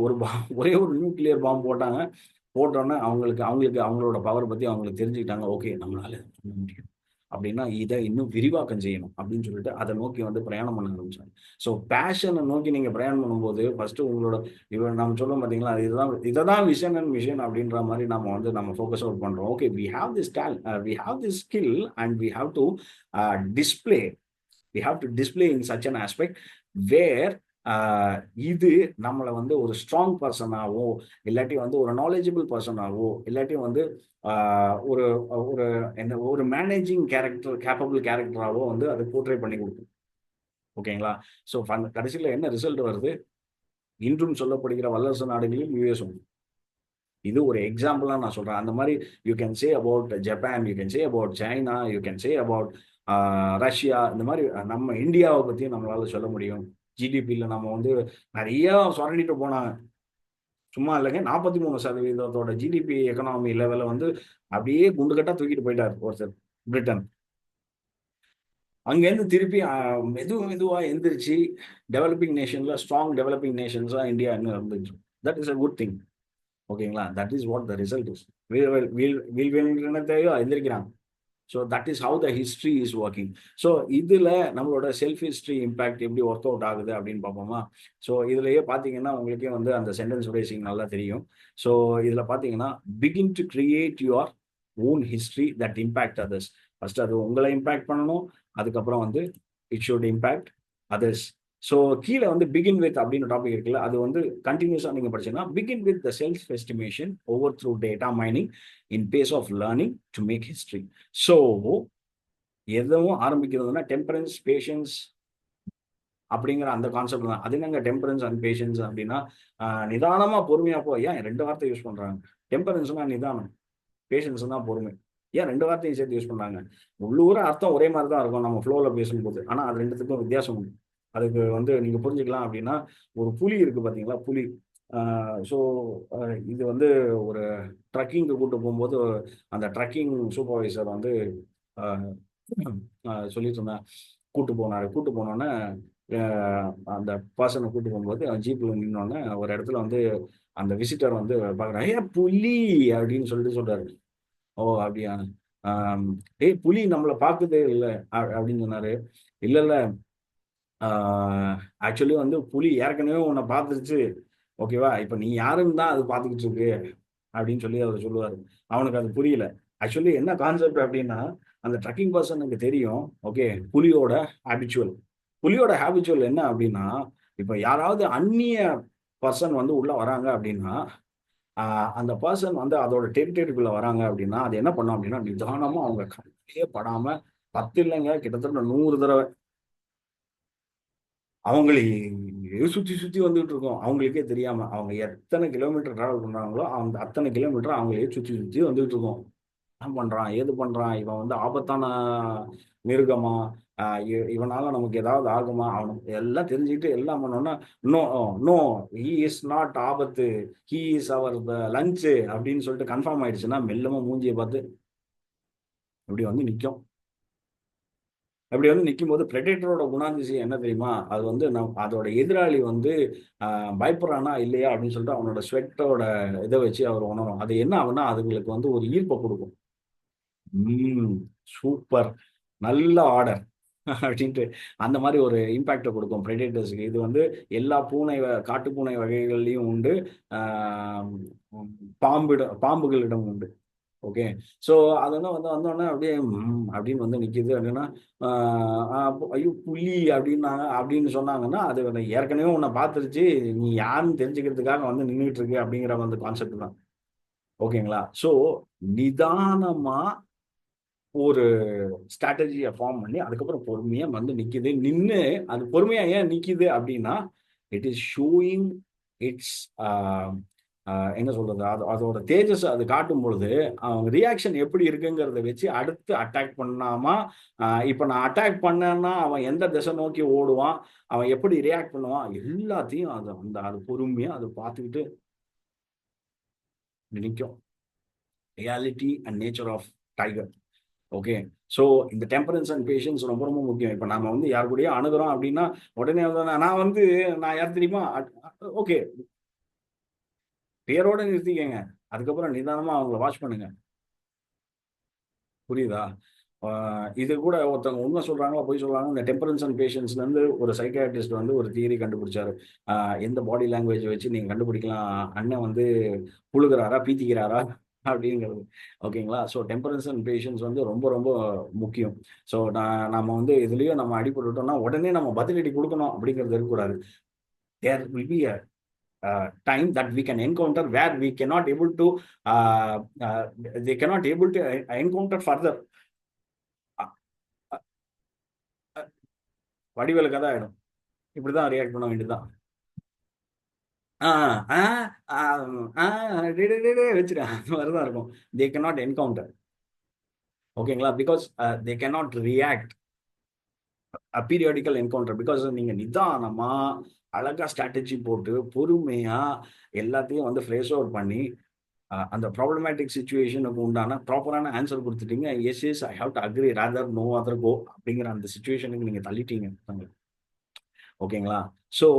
ஒரே ஒரு நியூக்ளியர் பாம்பு போட்டாங்க. போட்டோன்னே அவங்களுக்கு அவங்களுக்கு அவங்களோட பவர் பத்தி அவங்களுக்கு தெரிஞ்சுக்கிட்டாங்க. ஓகே, நம்மளால பண்ண முடியும் அப்படின்னா இதை இன்னும் விரிவாக்கம் செய்யணும் அப்படின்னு சொல்லிட்டு அதை நோக்கி வந்து பிரயாணம் பண்ண ஆரம்பிச்சாங்க. ஸோ பேஷனை நோக்கி நீங்க பிரயாணம் பண்ணும்போது ஃபர்ஸ்ட் உங்களோட நம்ம சொல்லுவோம் பார்த்தீங்களா, இதுதான் விஷன் அண்ட் மிஷன் அப்படின்ற மாதிரி நம்ம ஃபோக்கஸ் அவுட் பண்றோம். Okay, we have this skill and display we have to display in such an aspect where இது நம்மளை வந்து ஒரு ஸ்ட்ராங் பர்சனாவோ இல்லாட்டி வந்து ஒரு நாலேஜபிள் பர்சனாவோ இல்லாட்டி வந்து ஒரு ஒரு என்ன ஒரு மேனேஜிங் கேப்பபிள் கேரக்டராவோ வந்து அதை போர்ட்ரே பண்ணி கொடுக்கும். ஓகேங்களா? ஸோ கடைசியில் என்ன ரிசல்ட் வருது? இன்றும் சொல்லப்படுகிற வல்லரசு நாடுகளில் யூஎஸ் உண்டு. இது ஒரு எக்ஸாம்பிளா நான் சொல்றேன். அந்த மாதிரி you can say about Japan, you can say about China, you can say about Russia. இந்த மாதிரி நம்ம இந்தியாவை பத்தியும் நம்மளால சொல்ல முடியும். ஜிடிபியில் நம்ம வந்து நிறைய சுரண்டிட்டு போனாங்க. சும்மா இல்லைங்க, 43% ஜிடிபி எக்கனாமி லெவல வந்து அப்படியே குண்டுகட்டா தூக்கிட்டு போயிட்டார் ஒருத்தர் பிரிட்டன். அங்கேருந்து திருப்பி மெதுவா எந்திரிச்சு டெவலப்பிங் நேஷன்ல ஸ்ட்ராங் டெவலப்பிங் நேஷன்ஸா இந்தியா இன்னும் இருந்துச்சு. That is a good thing. ஓகேங்களா? That is what the result is. வீல் தேவையோ எந்திரிக்கிறாங்க. So that is how the history is working. So இதில் நம்மளோட செல்ஃப் ஹிஸ்ட்ரி இம்பேக்ட் எப்படி ஒர்க் அவுட் ஆகுது அப்படின்னு பார்ப்போமா? ஸோ இதுலயே பார்த்தீங்கன்னா உங்களுக்கே வந்து அந்த சென்டென்ஸ் ரேசிங் நல்லா தெரியும். ஸோ இதில் பார்த்தீங்கன்னா begin to create your own history that impact others. First அது உங்களை இம்பேக்ட் பண்ணணும். அதுக்கப்புறம் வந்து it should impact others. So கீழே வந்து பிகின் வித் அப்படின்னு டாபிக் இருக்குல்ல, அது வந்து கண்டினியூஸாக நீங்கள் படிச்சீங்கன்னா begin with the self estimation over through data mining in phase of learning to make history. So எதுவும் ஆரம்பிக்கிறதுனா டெம்பரன்ஸ், பேஷன்ஸ் அப்படிங்கிற அந்த கான்செப்ட் தான். அது என்னங்க டெம்பரன்ஸ் அண்ட் பேஷன்ஸ் அப்படின்னா நிதானமா பொறுமையா போ. ஏன் 2 வார்த்தை யூஸ் பண்றாங்க? டெம்பரன்ஸ்னா நிதானம், பேஷன்ஸ் தான் பொறுமை. ஏன் 2 வார்த்தையும் சேர்த்து யூஸ் பண்ணாங்க? உள்ளூர அர்த்தம் ஒரே மாதிரி தான் இருக்கும் நம்ம ஃப்ளோவில் பேசும்போது. ஆனால் அது ரெண்டுத்துக்கும் வித்தியாசம் உண்டு. அதுக்கு வந்து நீங்க புரிஞ்சுக்கலாம் அப்படின்னா ஒரு புலி இருக்கு பார்த்தீங்களா, புலி. ஸோ இது வந்து ஒரு ட்ரக்கிங்க்கு கூட்டு போகும்போது அந்த ட்ரக்கிங் சூப்பர்வைசர் வந்து சொல்லிட்டு இருந்தேன். கூட்டு போனோன்னே அந்த பர்சனை கூட்டு போகும்போது ஜீப்ல நின்னோடனே ஒரு இடத்துல வந்து அந்த விசிட்டர் வந்து பார்க்குறான். புலி அப்படின்னு சொல்லிட்டு சொல்றாரு. ஓ அப்படியா? ஏய் புலி நம்மளை பார்க்குதே இல்லை அப்படின்னு சொன்னாரு. இல்ல இல்ல, ஆக்சுவலி வந்து புலி ஏற்கனவே உன்னை பார்த்துருச்சு. ஓகேவா? இப்ப நீ யாருன்னு தான் அது பார்த்துக்கிட்டு இருக்கு அப்படின்னு சொல்லி அவர் சொல்லுவாரு. அவனுக்கு அது புரியல. ஆக்சுவலி என்ன கான்செப்ட் அப்படின்னா அந்த ட்ரக்கிங் பர்சனுக்கு தெரியும். ஓகே, புலியோட ஹேபிச்சுவல். புலியோட ஹேபிச்சுவல் என்ன அப்படின்னா, இப்ப யாராவது அந்நிய பர்சன் வந்து உள்ள வராங்க அப்படின்னா அந்த பர்சன் வந்து அதோட டெரிட்டரிக்குள்ள வராங்க அப்படின்னா அது என்ன பண்ணும் அப்படின்னா நிதானமா அவங்க கண்ணிலே படாம 10 இல்லைங்க, கிட்டத்தட்ட 100 தடவை அவங்களே சுத்தி சுத்தி வந்துட்டு இருக்கோம். அவங்களுக்கே தெரியாம அவங்க எத்தனை கிலோமீட்டர் டிராவல் பண்றாங்களோ அந்த அத்தனை கிலோமீட்டர் அவங்களே சுத்தி சுத்தி வந்துட்டு இருக்கோம். என்ன பண்றான், ஏது பண்றான், இவன் வந்து ஆபத்தான மிருகமா, இவனால நமக்கு ஏதாவது ஆகுமா, அவனுக்கு எல்லாம் தெரிஞ்சுக்கிட்டு எல்லாம் பண்ணோம்னா no no he is not ஆபத்து, ஹி இஸ் அவர் லஞ்சு அப்படின்னு சொல்லிட்டு கன்ஃபார்ம் ஆயிடுச்சுன்னா மெல்லமா மூஞ்சியை பார்த்து இப்படி வந்து நிற்கும். அப்படி வந்து நிற்கும் போது பிரெடேட்டரோட குணாதிசயம் என்ன தெரியுமா? அது வந்து அதோட எதிராளி வந்து பயப்படுறானா இல்லையா அப்படின்னு சொல்லிட்டு அவனோட ஸ்வெட்டோட இதை வச்சு அவர் உணரும். அது என்ன ஆகுனா அதுங்களுக்கு வந்து ஒரு ஈர்ப்பை கொடுக்கும். சூப்பர், நல்ல ஆர்டர். அப்படின்ட்டு அந்த மாதிரி ஒரு இம்பாக்டை கொடுக்கும் ப்ரெடேட்டர்ஸ்க்கு. இது வந்து எல்லா காட்டு பூனை வகைகள்லையும் உண்டு, ஆஹ் பாம்புகளிடம் உண்டு. ஓகே. ஸோ அதெல்லாம் வந்து வந்தோடனே அப்படியே அப்படின்னு வந்து நிற்கிது அப்படின்னா, ஐயோ புலி அப்படின்னாங்க அப்படின்னு சொன்னாங்கன்னா, அது ஏற்கனவே உன்னை பார்த்துருச்சு, நீ யாருன்னு தெரிஞ்சுக்கிறதுக்காக வந்து நின்றுட்டு இருக்கு அப்படிங்கிற வந்து கான்செப்ட் தான். ஓகேங்களா? ஸோ நிதானமா ஒரு ஸ்ட்ராட்டஜியை ஃபார்ம் பண்ணி அதுக்கப்புறம் பொறுமையா வந்து நிக்குது. நின்னு அது பொறுமையா ஏன் நிக்குது அப்படின்னா, இட் இஸ் ஷோயிங் இட்ஸ் என்ன சொல்றது, அதோட தேஜஸ் அது காட்டும் பொழுது அவங்க ரியாக்ஷன் எப்படி இருக்குங்கிறத வச்சு அடுத்து அட்டாக் பண்ணாமா. இப்ப நான் அட்டாக் பண்ணேன்னா அவன் எந்த திசை நோக்கி ஓடுவான், அவன் எப்படி ரியாக்ட் பண்ணுவான், எல்லாத்தையும் அது பொறுமையா அது பார்த்துக்கிட்டு நிற்கும். Reality and nature of tiger. Okay. So இந்த டெம்பரன்ஸ் அண்ட் பேஷன்ஸ் ரொம்ப ரொம்ப முக்கியம். இப்போ நம்ம வந்து யார் கூடயோ அணுகிறோம் அப்படின்னா உடனே வந்து நான் யார் தெரியுமா, ஓகே, பேரோட நிறுத்திக்கங்க. அதுக்கப்புறம் நிதானமா அவங்கள வாட்ச் பண்ணுங்க. புரியுதா? இது கூட ஒருத்தவங்க உண்மை சொல்றாங்களா பொய் சொல்றாங்க, இந்த டெம்பரன்ஸ் அண்ட் பேஷன்ஸ்ல இருந்து ஒரு சைக்காட்ரிஸ்ட் வந்து ஒரு தியரி கண்டுபிடிச்சாரு. எந்த பாடி லாங்குவேஜ் வச்சு நீங்க கண்டுபிடிக்கலாம் அண்ணன் வந்து புழுகிறாரா பீத்திக்கிறாரா அப்படிங்கிறது. ஓகேங்களா? ஸோ டெம்பரன்ஸ் அண்ட் பேஷன்ஸ் வந்து ரொம்ப ரொம்ப முக்கியம். ஸோ நம்ம வந்து இதுலயும் நம்ம அடிபட்டுட்டோம்னா உடனே நம்ம பதிலடி கொடுக்கணும் அப்படிங்கிறது இருக்கக்கூடாது. There will be time that we can encounter where we cannot able to uh, uh, they cannot able to encounter further. Vadivelu கதை ஆயிடும். இப்படிதான் ரியாக்ட் பண்ண வேண்டியதுதான். வச்சிரு அந்த மாதிரிதான் இருக்கும். தே cannot encounter. ஓகேங்களா? Because they cannot react periodical encounter. Because நீங்க நிதானமா அழகா ஸ்ட்ராட்டஜி போட்டு பொறுமையா எல்லாத்தையும் வந்து ஃப்ரேஸ் அவுட் பண்ணி அந்த ப்ராப்ளமேட்டிக் சுச்சுவேஷனுக்கு உண்டான ப்ராப்பரான ஆன்சர் கொடுத்துட்டீங்க. Yes yes I have to agree rather no other go அப்படிங்கிற அந்த சுச்சுவேஷனுக்கு நீங்க தள்ளிட்டீங்க. ஓகேங்களா? ஸோ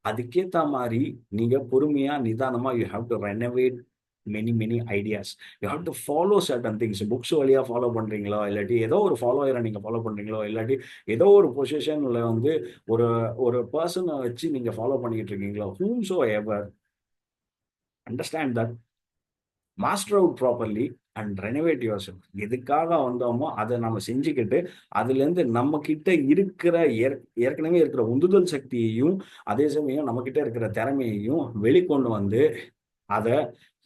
அதுக்கேற்ற மாதிரி நீங்க பொறுமையா நிதானமா you have to renovate many ideas. You have to follow certain things. Books வழியா ஃபாலோ பண்றீங்களோ, இல்லாட்டி ஏதோ ஒரு ஃபாலோயரை நீங்க ஃபாலோ பண்றீங்களோ, இல்லாட்டி ஏதோ ஒரு பொசிஷன்ல வந்து ஒரு ஒரு பர்சனை வச்சு நீங்க ஃபாலோ பண்ணிட்டு இருக்கீங்களோ, whom so ever understand that, master out properly and renovate your self. எதுக்காக வந்தோமோ அதை நம்ம செஞ்சுக்கிட்டு அதுலேருந்து நம்ம கிட்ட இருக்கிற ஏற்கனவே இருக்கிற உந்துதல் சக்தியையும் அதே சமயம் நம்ம கிட்ட இருக்கிற திறமையையும் வெளிக்கொண்டு வந்து அதை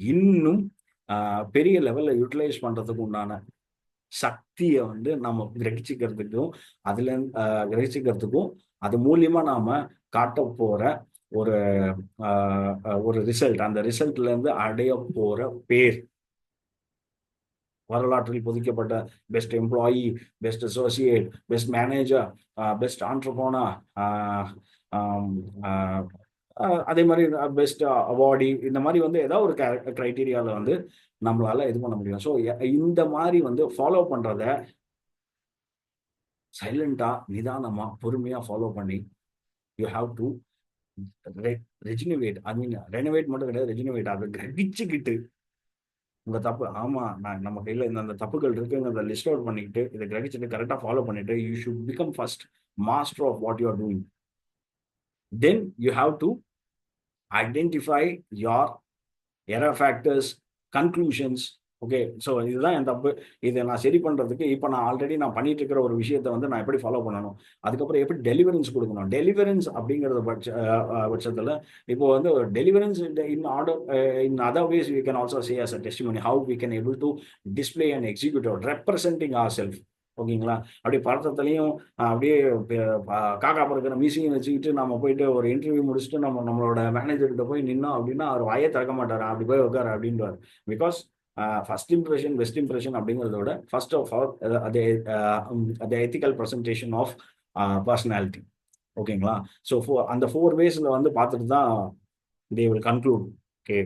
இன்னும் பெரிய லெவல்ல யூட்டிலைஸ் பண்றதுக்கு உண்டான சக்தியை வந்து நம்ம கிரகிச்சுக்கிறதுக்கும் அது மூலியமா நாம காட்ட போற ஒரு ஒரு ரிசல்ட், அந்த ரிசல்ட்ல இருந்து அடைய போற பேர், வரலாற்றில் பொதிக்கப்பட்ட best employee, best associate, best manager, best entrepreneur, அதே மாதிரி பெஸ்ட் அவார்டி, இந்த மாதிரி வந்து ஏதாவது ஒரு கிரைட்டீரியாவில் வந்து நம்மளால இது பண்ண முடியும். ஸோ இந்த மாதிரி வந்து ஃபாலோ பண்றத சைலண்டா நிதானமா பொறுமையா ஃபாலோ பண்ணி you have to rejuvenate. I mean renovate மட்டும் கிடையாது, ரெஜினவேட். அதை கிரகிச்சுக்கிட்டு உங்க தப்பு, ஆமா நம்ம கையில இந்த தப்புகள் இருக்குங்கிறத லிஸ்ட் அவுட் பண்ணிக்கிட்டு இதை கிரகிச்சுட்டு கரெக்டா ஃபாலோ பண்ணிட்டு you should become first master of what you are doing. Then you have to identify your error factors, conclusions. Okay. So இதுதான் என் தப்பு, இதை நான் சரி பண்றதுக்கு இப்போ நான் ஆல்ரெடி நான் பண்ணிட்டு இருக்கிற ஒரு விஷயத்தை வந்து நான் எப்படி ஃபாலோ பண்ணணும், அதுக்கப்புறம் எப்படி டெலிவரன்ஸ் கொடுக்கணும். டெலிவரன்ஸ் அப்படிங்கிறது பட்சத்தில் இப்போ வந்து deliverance in order in other ways we can also say as a testimony how we can able to display and executive representing our self. ஓகேங்களா? அப்படியே படத்துலையும் அப்படியே காக்கா பறக்கிற மீசியும் வச்சுக்கிட்டு நம்ம போயிட்டு ஒரு இன்டர்வியூ முடிச்சுட்டு நம்மளோட மேனேஜர்கிட்ட போய் நின்னோம் அப்படின்னா அவர் வாயே திறக்க மாட்டார், அப்படி போய் உட்காரு அப்படின்றார். Because first impression best impression அப்படிங்கிறத விட ஃபர்ஸ்ட் ஆஃப் ஆல் அது எத்திக்கல் ப்ரெசன்டேஷன் ஆஃப் பர்சனாலிட்டி. ஓகேங்களா? ஸோ அந்த 4 வேஸ்ல வந்து பார்த்துட்டு தான் they will conclude, okay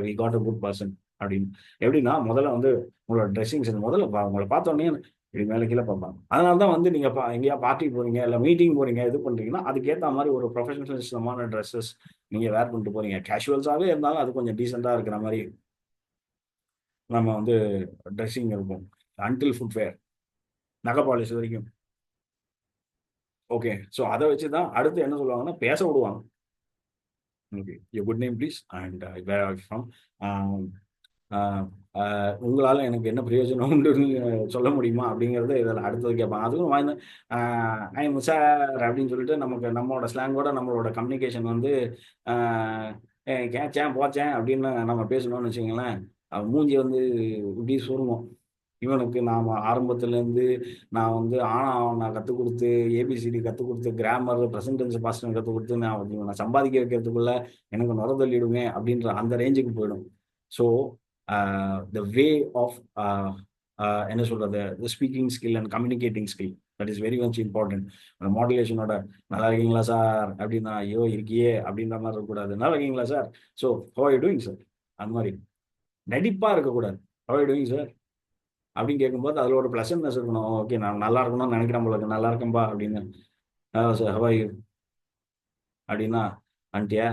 we got a good person அப்படின்னு. எப்படின்னா முதல்ல வந்து உங்களோட ட்ரெஸ்ஸிங் சென்ஸ் முதல்ல உங்களை பார்த்தோன்னே இப்படி மேலே கீழே பார்ப்பாங்க. அதனால தான் வந்து நீங்க எங்கேயா பார்ட்டி போறீங்க இல்லை மீட்டிங் போறீங்க இது பண்றீங்கன்னா அதுக்கேற்ற மாதிரி ஒரு ப்ரொஃபஷனலிசமான ட்ரெஸ்ஸஸ் நீங்க வேர் பண்ணிட்டு போறீங்க. கேஷுவல்ஸாவே இருந்தாலும் அது கொஞ்சம் டீசெண்டா இருக்கிற மாதிரி நம்ம வந்து ட்ரெஸ்ஸிங் இருக்கும். அன்டில் ஃபுட்வேர், நகை பாலிஷ் வரைக்கும் ஓகே. ஸோ அதை வச்சு தான் அடுத்து என்ன சொல்லுவாங்கன்னா பேச விடுவாங்க. Okay, your good name please and where are from, உங்களால் எனக்கு என்ன பிரயோஜனம் உண்டுன்னு சொல்ல முடியுமா அப்படிங்கிறது இதில் அடுத்தது கேட்பாங்க. அதுவும் வாய்ந்த ஐம் சார் அப்படின்னு சொல்லிட்டு நமக்கு நம்மளோட ஸ்லாங்கோட நம்மளோட கம்யூனிகேஷன் வந்து கேச்சேன் போச்சேன் அப்படின்னு நம்ம பேசணும்னு வச்சுக்கோங்களேன், மூஞ்சி வந்து இப்படி சுருங்கும். இவனுக்கு நாம் ஆரம்பத்துலேருந்து நான் வந்து நான் கற்றுக் கொடுத்து ஏபிசிடி கற்றுக் கொடுத்து கிராமர் ப்ரெசன்டென்ஸ் பாஸ்டன் கற்றுக் கொடுத்து நான் சம்பாதிக்க வைக்கிறதுக்குள்ள எனக்கு நுர தள்ளிடுமே அப்படின்ற அந்த ரேஞ்சுக்கு போயிடும். ஸோ த வே ஆஃப் என்ன சொல்றது, speaking skill and communicating skill, that is very much important. அந்த மாடுலேஷனோட நல்லா இருக்கீங்களா சார் அப்படின்னா ஐயோ இருக்கியே அப்படின்ற மாதிரி இருக்கக்கூடாது. நல்லா இருக்கீங்களா sir, so how are you doing sir, அந்த மாதிரி நடிப்பாக இருக்கக்கூடாது. How are you doing sir அப்படின்னு கேட்கும்போது அதில் ஒரு ப்ளசன்ட்னஸ் இருக்கணும். ஓகே, நான் நல்லா இருக்கணும்னு நினைக்கிறேன் போல இருக்கு, நல்லா இருக்கேன்பா அப்படின்னு. சார் ஹவ் ஆர் யூ அப்படின்னா அன்ட்டியா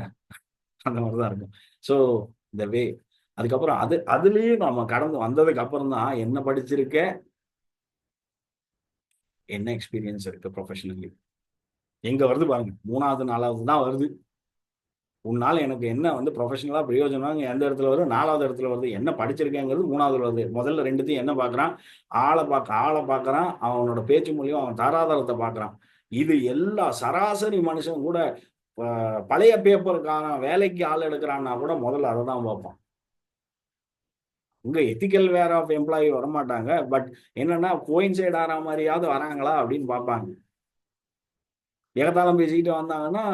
அந்த மாதிரி தான் இருக்கும். ஸோ இந்த வே அதுக்கப்புறம் அதுலேயும் நம்ம கடந்து வந்ததுக்கு அப்புறம் தான் என்ன படிச்சிருக்க, என்ன எக்ஸ்பீரியன்ஸ் இருக்கு ப்ரொஃபஷனலி, எங்க வருது பாருங்க, 3வது 4வது தான் வருது. உன்னால எனக்கு என்ன வந்து ப்ரொஃபஷனலா பிரயோஜனம் எந்த இடத்துல வருது, 4வது இடத்துல வருது. என்ன படிச்சிருக்கேங்கிறது 3வது வருது. முதல்ல 2த்தையும் என்ன பார்க்கறான், ஆளை பார்க்கறான், அவனோட பேச்சு மூலியம் அவன் தராதரத்தை பார்க்கறான். இது எல்லா சராசரி மனுஷன் கூட பழைய பேப்பருக்கான வேலைக்கு ஆள் எடுக்கிறான்னா கூட முதல்ல அதை தான் பார்ப்பான். உங்க எத்திக்கல் வேர் ஆஃப் எம்ப்ளாயி வரமாட்டாங்க, பட் என்னன்னா கோயின்சைட் ஆகிற மாதிரியாவது வராங்களா அப்படின்னு பார்ப்பாங்க. ஏகத்தாளம் பேசிக்கிட்டு வந்தாங்கன்னா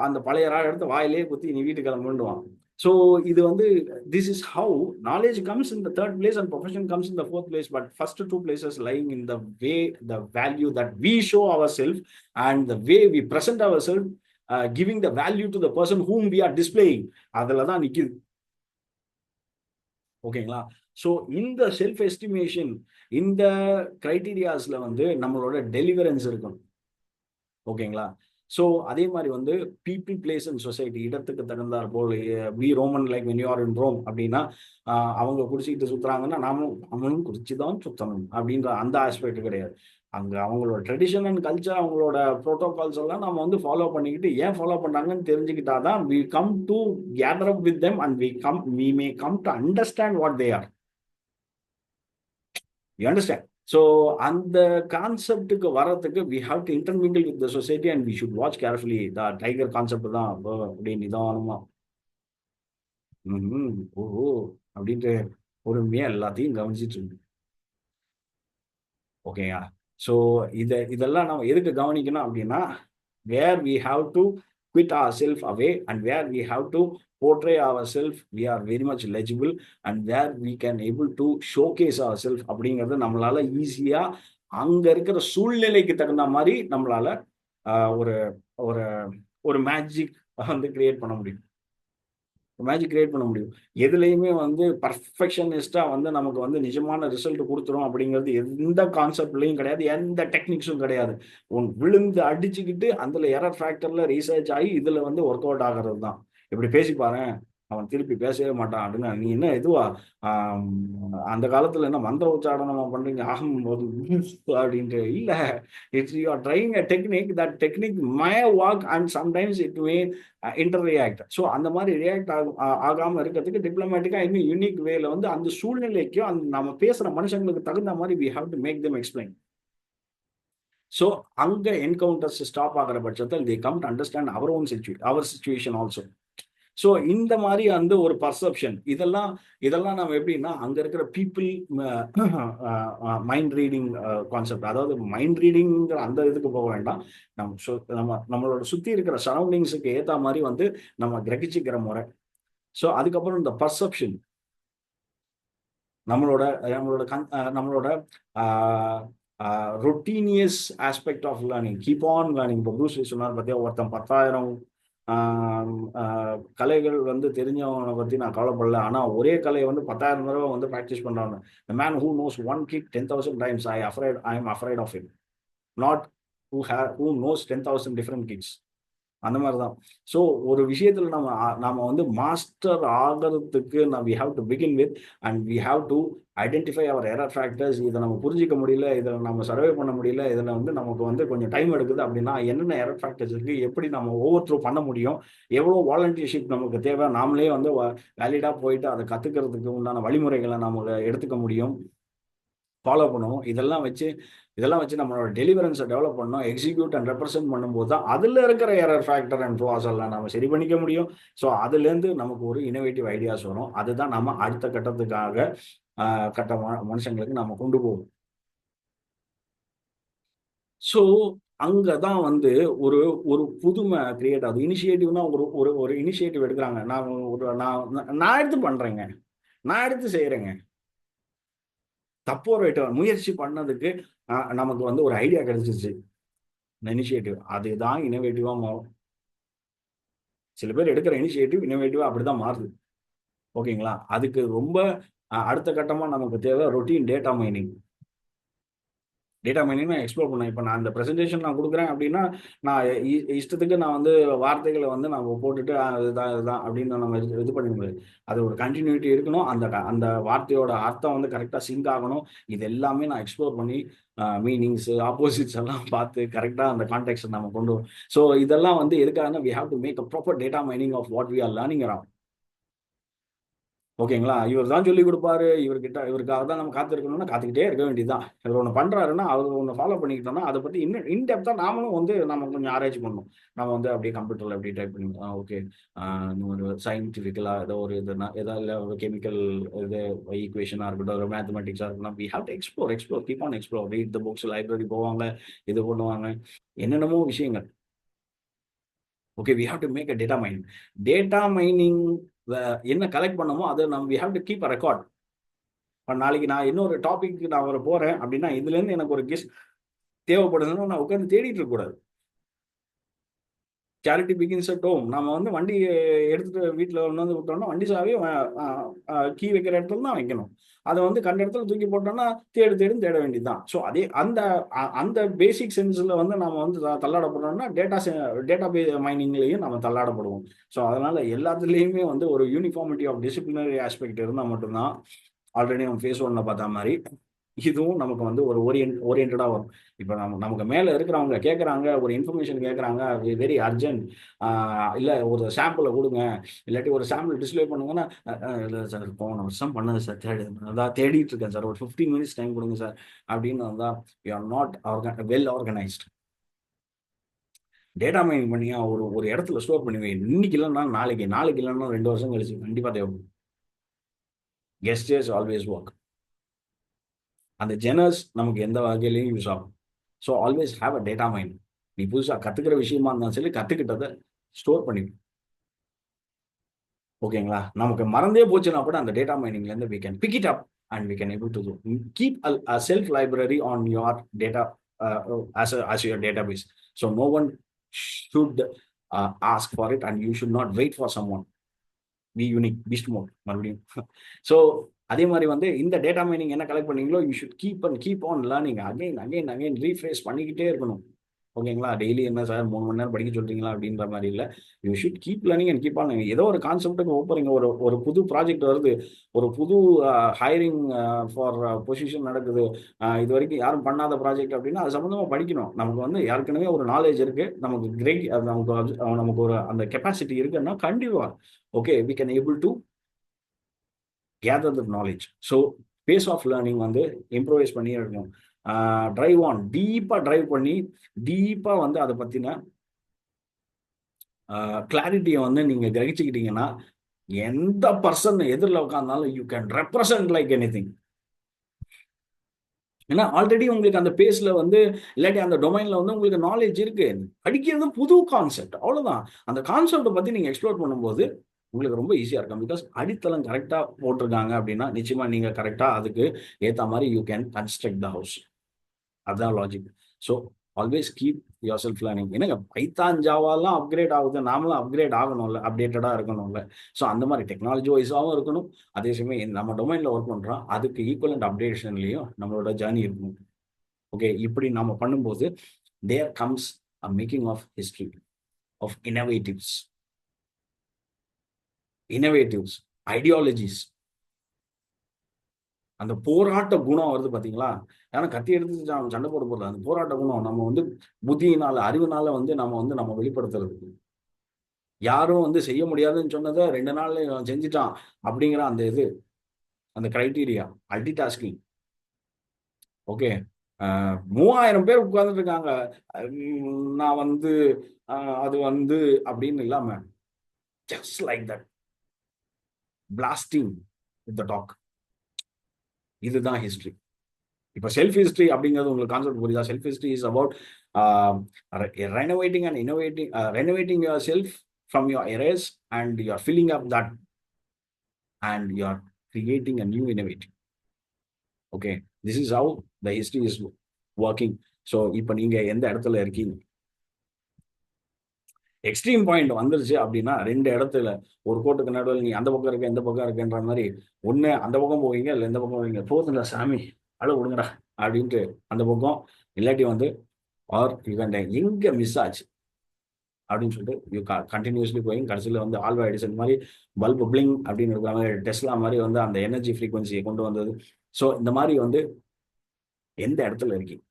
அந்த பழைய ராக எடுத்து வாயிலே குத்தி நீ வீட்டு கிளம்புவான். ஸோ இது வந்து this is how knowledge comes in the third place and profession comes in the fourth place. But first two places lying in the way, the value that we show our self and the way we present our self, giving the value to the person whom we are displaying. அதில் தான் நிற்கிது. ஓகேங்களா? ஸோ இந்த செல்ஃப் எஸ்டிமேஷன், இந்த கிரைட்டீரியாஸ்ல வந்து நம்மளோட டெலிவரன்ஸ் இருக்கணும். ஓகேங்களா? ஸோ அதே மாதிரி வந்து பீப்புள் பிளேஸ் அண்ட் சொசைட்டி, இடத்துக்கு தகுந்தாற் போல் we Roman like when you are in Rome அப்படின்னா அவங்க குடிச்சிக்கிட்டு சுற்றுறாங்கன்னா அவங்களும் குடிச்சு தான் சுற்றணும் அப்படின்ற அந்த ஆஸ்பெக்ட் கிடையாது. அங்கே அவங்களோட ட்ரெடிஷன் அண்ட் கல்ச்சர், அவங்களோட ப்ரோட்டோகால்ஸ் எல்லாம் நம்ம வந்து ஃபாலோ பண்ணிக்கிட்டு ஏன் ஃபாலோ பண்ணாங்கன்னு தெரிஞ்சுக்கிட்டா தான் we come to gather up with them and we may come to understand what they are. You understand? So அந்த கான்செப்டுக்கு வர்றதுக்கு we have to intermingle with the society and we should watch carefully. The tiger concept தான் அப்படி நிதானமா ஓஹோ அப்படின்ட்டு பொறுமையா எல்லாத்தையும் கவனிச்சிட்டு இருக்கு. ஓகேயா? ஸோ இதெல்லாம் நம்ம எதுக்கு கவனிக்கணும் அப்படின்னா, where we have to quit ourselves away and where we have to portray ourselves we are very much legible and where we can able to showcase ourselves அப்படிங்கறது நம்மளால ஈஸியா அங்க இருக்கிற சூழ்நிலைக்கு தகுந்த மாதிரி நம்மளால ஒரு ஒரு ஒரு மேஜிக் வந்து கிரியேட் பண்ண முடியும். மேஜிக் கிரியேட் பண்ண முடியும். எதுலையுமே வந்து பர்ஃபெக்ஷனிஸ்டா வந்து நமக்கு வந்து நிஜமான ரிசல்ட் கொடுத்துரும் அப்படிங்கிறது எந்த கான்செப்ட்லையும் கிடையாது, எந்த டெக்னிக்ஸும் கிடையாது. விழுந்து அடிச்சுக்கிட்டு அதுல எரர் ஃபேக்டர்ல ரீசர்ச் ஆகி இதுல வந்து ஒர்க் அவுட் ஆகிறது தான். இப்படி பேசி பாரேன், அவன் திருப்பி பேசவே மாட்டான் அப்படின்னா நீ என்ன இதுவா அந்த காலத்துல என்ன மந்திர உச்சாரணமா பண்றீங்க ஆகும் போது அப்படின்ட்டு இல்ல. It's you are trying a technique, that technique my work and sometimes it may inter react. So அந்த மாதிரி ரியாக்ட் ஆகாம இருக்கிறதுக்கு டிப்ளமேட்டிக்கா இன்னும் யூனிக் வேல வந்து அந்த சூழ்நிலைக்கும் அந்த நம்ம பேசுற மனுஷங்களுக்கு தகுந்த மாதிரி we have to make them explain. So அங்க என்கவுண்டர்ஸ் ஸ்டாப் ஆகிற பட்சத்தில் they come to understand our own our situation also. So இந்த மாதிரி வந்து ஒரு பர்செப்ஷன் இதெல்லாம் நம்ம எப்படின்னா அங்க இருக்கிற பீப்புள் மைண்ட் ரீடிங் கான்செப்ட், அதாவது மைண்ட் ரீடிங்கிற அந்த இதுக்கு போக வேண்டாம். நம்மளோட சுத்தி இருக்கிற சரௌண்டிங்ஸுக்கு ஏற்ற மாதிரி வந்து நம்ம கிரகிச்சிக்கிற முறை. ஸோ அதுக்கப்புறம் இந்த பர்செப்ஷன் நம்மளோட நம்மளோட நம்மளோட ரொட்டீனியஸ் aspect of learning, keep on learning. இப்போ ப்ரூஸ் லீ சொன்னார் பார்த்தியா, ஒருத்தன் 10,000 கலைகள் வந்து தெரிஞ்சவனை பத்தி நான் கவலைப்படல, ஆனா ஒரே கலையை வந்து 10,000 தடவை வந்து ப்ராக்டிஸ் பண்றாங்க. The man who knows one kick 10,000 times, I am afraid of him, not who knows 10,000 different kicks. அந்த மாதிரி தான். ஸோ ஒரு விஷயத்துல நாம வந்து மாஸ்டர் ஆகிறதுக்கு we have to begin with and we have to identify our error factors. இதை நம்ம புரிஞ்சிக்க முடியல, இதில் நம்ம சர்வே பண்ண முடியல, இதில் வந்து நமக்கு வந்து கொஞ்சம் டைம் எடுக்குது அப்படின்னா என்னென்ன எரர் ஃபேக்டர்ஸ் இருக்கு, எப்படி நம்ம ஓவர் த்ரூ பண்ண முடியும், எவ்வளோ வாலண்டியர்ஷிப் நமக்கு தேவை, நாமளே வந்து வேலிடாக போயிட்டு அதை கற்றுக்கிறதுக்கு உண்டான வழிமுறைகளை நம்ம எடுத்துக்க முடியும், ஃபாலோ பண்ணுவோம். இதெல்லாம் வச்சு நம்மளோட டெலிவரன்ஸை டெவலப் பண்ணோம், எக்ஸிக்யூட் அண்ட் ரெப்ரசென்ட் பண்ணும்போது தான் அதில் இருக்கிற எரர் ஃபேக்டர் அண்ட் ஃப்ளாஸ் எல்லாம் நம்ம சரி பண்ணிக்க முடியும். ஸோ அதுலேருந்து நமக்கு ஒரு இனோவேட்டிவ் ஐடியாஸ் வரும். அதுதான் நம்ம அடுத்த கட்டத்துக்காக கட்ட மனுஷங்களுக்கு நம்ம கொண்டு போவோம். ஸோ அங்கதான் வந்து ஒரு ஒரு புதுமை கிரியேட் ஆகுது. இனிஷியேட்டிவ்னா ஒரு ஒரு ஒரு இனிஷியேட்டிவ் எடுக்கிறாங்க. நான் எடுத்து பண்றேங்க, நான் எடுத்து செய்யறேங்க. தப்போ ரைட்டோ முயற்சி பண்ணதுக்கு நமக்கு வந்து ஒரு ஐடியா கிடைச்சிச்சு, இனிஷியேட்டிவ். அதுதான் இனோவேட்டிவா மாறும். சில பேர் எடுக்கிற இனிஷியேட்டிவ் இனோவேட்டிவா அப்படிதான் மாறுது. ஓகேங்களா? அதுக்கு ரொம்ப அடுத்த கட்டமா நமக்கு தேவை routine data mining. Data mining நான் எக்ஸ்ப்ளோர் பண்ணேன். இப்போ நான் அந்த ப்ரெசன்டேஷன் நான் கொடுக்குறேன் அப்படின்னா, நான் இஷ்டத்துக்கு நான் வந்து வார்த்தைகளை வந்து நம்ம போட்டுட்டு இதுதான் அப்படின்னு நம்ம இது பண்ண முடியாது. அது ஒரு கண்டினியூட்டி இருக்கணும். அந்த வார்த்தையோட அர்த்தம் வந்து கரெக்டாக சிங்க் ஆகணும். இது எல்லாமே நான் எக்ஸ்ப்ளோர் பண்ணி மீனிங்ஸ், ஆப்போசிட்ஸ் எல்லாம் பார்த்து கரெக்டாக அந்த கான்டெக்ட் நம்ம கொண்டு வரும். ஸோ இதெல்லாம் வந்து எதுக்காகனா we have to make a proper data mining of what we are learning around. ஓகேங்களா? இவர் தான் சொல்லிக் கொடுப்பாரு, இவருக்காக தான் நம்ம காத்திருக்கணும்னா காத்துக்கிட்டே இருக்க வேண்டியதுதான். இவர் ஒன்று பண்றாருன்னா அவர் ஒன்று ஃபாலோ பண்ணிக்கிட்டோம்னா அதை பத்தி இன்னும் இன்டெப்தா நாமளும் வந்து நம்ம கொஞ்சம் ஆராய்ச்சி பண்ணணும். நம்ம வந்து அப்படியே கம்ப்யூட்டர்ல அப்படியே டைப் பண்ணி ஓகே ஒரு சயின்டிஃபிக்கலா ஏதோ ஒரு இதுனா ஏதாவது ஒரு கெமிக்கல் இது ஈக்குவேஷனா இருக்கட்டும், ஒரு மேத்தமெட்டிக்ஸா இருக்கட்டும், we have to explore keep on explore, read the books, library போவாங்க, இது பண்ணுவாங்க, என்னென்னமோ விஷயங்கள். Okay, we have to make a data mining. Data mining என்ன கலெக்ட் பண்ணமோ அதை நம்ம we have to keep a record. நாளைக்கு நான் இன்னொரு டாபிக் நான் வர போறேன் அப்படின்னா இதுல இருந்து எனக்கு ஒரு கெஸ்ட் தேவைப்படுதுன்னா நான் உட்காந்து தேடிட்டு இருக்க கூடாது. Charity begins at home. நம்ம வந்து வண்டி எடுத்துட்டு வீட்டில் வந்து விட்டோம்னா வண்டி சாவி கீ வைக்கிற இடத்துல தான் வைக்கணும். அதை வந்து கண்ட இடத்துல தூக்கி போட்டோம்னா தேட வேண்டியதுதான். ஸோ அதே அந்த பேசிக் சென்ஸ்ல வந்து நம்ம வந்து தள்ளாடப்படுறோம்னா டேட்டா மைனிங்லையும் நம்ம தள்ளாடப்படுவோம். ஸோ அதனால எல்லாத்துலேயுமே வந்து ஒரு யூனிஃபார்மிட்டி ஆஃப் டிசிப்ளினரி ஆஸ்பெக்ட் இருந்தால் மட்டும்தான், ஆல்ரெடி நம்ம ஃபேஸ் ஒன்ல பார்த்த மாதிரி இதுவும் நமக்கு வந்து ஒரு ஓரியன்டா வரும். இப்போ நமக்கு மேல இருக்கிறவங்க கேட்கறாங்க, ஒரு இன்ஃபர்மேஷன் கேட்கறாங்க, வெரி அர்ஜென்ட், இல்ல ஒரு சாம்பிளை கொடுங்க, இல்லாட்டி ஒரு சாம்பிள் டிஸ்பிளே பண்ணுங்கன்னா, இல்லை சார் போன வருஷம் பண்ணது சார், அதான் தேடிட்டு இருக்கேன் சார், ஒரு 15 மினிட்ஸ் டைம் கொடுங்க சார் அப்படின்னு வந்தா you are not well organised. Data mining பண்ணியா ஒரு இடத்துல ஸ்டோர் பண்ணுவேன், இன்னைக்கு இல்லைன்னா நாளைக்கு இல்லைன்னா 2 வருஷம் கழிச்சு கண்டிப்பா தேவைப்படும். Gestures always work. அந்த ஜெனர்ஸ் நமக்கு எந்த வகையிலையும் யூஸ் ஆகும். So always have a data mind. நீ புதுசாக கற்றுக்கிற விஷயமா இருந்தாலும் சரி, கற்றுக்கிட்டதை ஸ்டோர் பண்ணிடும். ஓகேங்களா? நமக்கு மறந்தே போச்சுன்னா கூட அந்த data மைனிங்லேருந்து we can pick it up and we can able to keep a self library on your data as your database. So no one should ask for it and you should not wait for someone. Be unique, beast mode மறுபடியும். ஸோ அதே மாதிரி வந்து இந்த டேட்டா மைனிங் என்ன கலெக்ட் பண்ணீங்களோ you should keep on learning, again rephrase பண்ணிக்கிட்டே இருக்கணும். ஓகேங்களா? டெய்லி என்ன சார் 3 மணி நேரம் படிக்க சொல்றீங்களா அப்படின்ற மாதிரி இல்லை. You should keep learning and keep on. ஏதோ ஒரு கான்செப்ட்டுக்கு போறீங்க, ஒரு புது ப்ராஜெக்ட் வருது, ஒரு புது ஹைரிங் ஃபார் பொசிஷன் நடக்குது, இது வரைக்கும் யாரும் பண்ணாத ப்ராஜெக்ட் அப்படின்னா அது சம்மந்தமா படிக்கணும். நமக்கு வந்து ஏற்கனவே ஒரு நாலேஜ் இருக்கு, நமக்கு கிரேட், நமக்கு ஒரு அந்த கெப்பாசிட்டி இருக்குன்னா கண்டிப்பா okay we can able to gather the knowledge. So phase of learning வந்து இம்ப்ரோவைஸ் பண்ணி இருக்கணும். டிரைவ் ஆன், டீப்பாக டிரைவ் பண்ணி டீப்பாக வந்து அதை பற்றின கிளாரிட்டியை வந்து நீங்கள் கிரகிச்சுக்கிட்டீங்கன்னா எந்த பர்சன் எதிரில் உட்காந்தாலும் you can represent like anything. ஏன்னா ஆல்ரெடி உங்களுக்கு அந்த பேஸ்ல வந்து இல்லாட்டி அந்த டொமைன்ல வந்து உங்களுக்கு நாலேஜ் இருக்கு. படிக்கிறது புது கான்செப்ட், அவ்வளவுதான். அந்த கான்செப்டை பத்தி நீங்க எக்ஸ்ப்ளோர் பண்ணும்போது உங்களுக்கு ரொம்ப ஈஸியா இருக்கும். பிகாஸ் அடித்தளம் கரெக்டா போட்டிருக்காங்க அப்படின்னா நிச்சயமா நீங்க கரெக்டா அதுக்கு ஏத்த மாதிரி you can construct the house. அதுதான் logic. So always keep yourself learning. என்னங்க பைத்தான் ஜாவாலாம் அப்கிரேட் ஆகுது, நாமளும் அப்கிரேட் ஆகணும்ல, அப்டேட்டடாக இருக்கணும்ல. ஸோ அந்த மாதிரி டெக்னாலஜி வைஸாகவும் இருக்கணும், அதே சமயம் நம்ம டொமைனில் ஒர்க் பண்ணுறோம் அதுக்கு ஈக்குவலண்ட் அப்டேஷன்லையும் நம்மளோட ஜேர்னி இருக்கணும். ஓகே, இப்படி நம்ம பண்ணும்போது there comes a making of history. of innovatives, ideologies. அந்த போராட்ட குணம் வருது பாத்தீங்களா? ஏன்னா கத்தி எடுத்து சண்டை போட போறது அந்த போராட்ட குணம் நம்ம வந்து புத்தியினால, அறிவுனால வந்து நம்ம வெளிப்படுத்துறது. யாரும் வந்து செய்ய முடியாதுன்னு சொன்னதை 2 நாள்ல இவன் செஞ்சுட்டான் அப்படிங்கிற அந்த இது, அந்த கிரைட்டீரியா, மல்டி டாஸ்கிங். ஓகே, 3000 பேர் உட்கார்ந்துட்டு இருக்காங்க. நான் வந்து அது வந்து அப்படின்னு இல்லாம just like that blasting with the talk. இதுதான் ஹிஸ்டரி. இப்ப செல்ஃப் ஹிஸ்டரி அப்படிங்கிறது உங்களுக்கு கான்செப்ட் புரியுதா? Self history is about renovating and innovating, renovating yourself from your errors, and you are filling up that, and you are creating a new innovative. Okay, this is how the history is working. So இப்ப நீங்க எந்த இடத்துல இருக்கீங்க? எக்ஸ்ட்ரீம் பாயிண்ட் வந்துருச்சு அப்படின்னா 2 இடத்துல ஒரு கோட்டுக்கு நடுவில் நீ அந்த பக்கம் இருக்க இந்த பக்கம் இருக்கன்ற மாதிரி, ஒண்ணு அந்த பக்கம் போவீங்க, இல்லை இந்த பக்கம் போவீங்க. போதுங்களா சாமி, அழ விடுங்கடா அப்படின்ட்டு அந்த பக்கம், இல்லாட்டி வந்து ஆர் எங்க மிஸ் ஆச்சு அப்படின்னு சொல்லிட்டு யூ கண்டினியூஸ்லி போய் கடைசியில் வந்து ஆல்வா எடிசன் மாதிரி பல்பு பிளிங் அப்படின்னு இருக்கிற மாதிரி, டெஸ்லா மாதிரி வந்து அந்த எனர்ஜி ஃப்ரீக்வன்சியை கொண்டு வந்தது. ஸோ இந்த மாதிரி வந்து எந்த இடத்துல இருக்கீங்க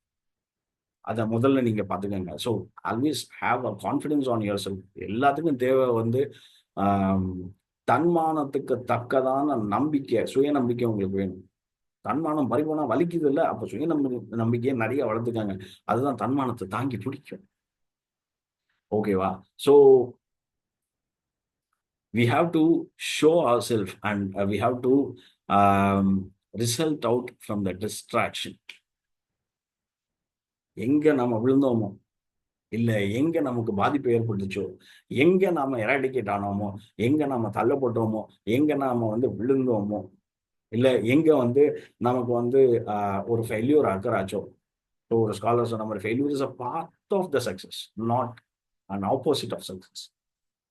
அதை முதல்ல நீங்க பாத்துக்கங்க. So always have a confidence on your self. எல்லாத்துக்கும் தேவை வந்து தன்மானத்துக்கு தக்கதான நம்பிக்கை, சுயநம்பிக்கை உங்களுக்கு வேணும். தன்மானம் பறிபோனா வலிக்குது இல்லை, அப்ப நம்பிக்கையை நிறைய வளர்த்துக்காங்க. அதுதான் தன்மானத்தை தாங்கி பிடிக்கும். ஓகேவா? So we have to show ourselves, and we have to result out from the distraction. எங்க நாம விழுந்தோமோ, இல்ல எங்க நமக்கு பாதிப்பு ஏற்பட்டுச்சோ, எங்க நாம எராடிகேட் ஆனோமோ, எங்க நாம தள்ளப்பட்டோமோ, எங்க நாம வந்து விழுந்தோமோ, இல்ல எங்க வந்து நமக்கு வந்து ஒரு ஃபெயில்யூர் ஆச்சோ. ஒரு ஸ்காலர் சொன்ன மாதிரி failure is a part of the success, not an opposite of success.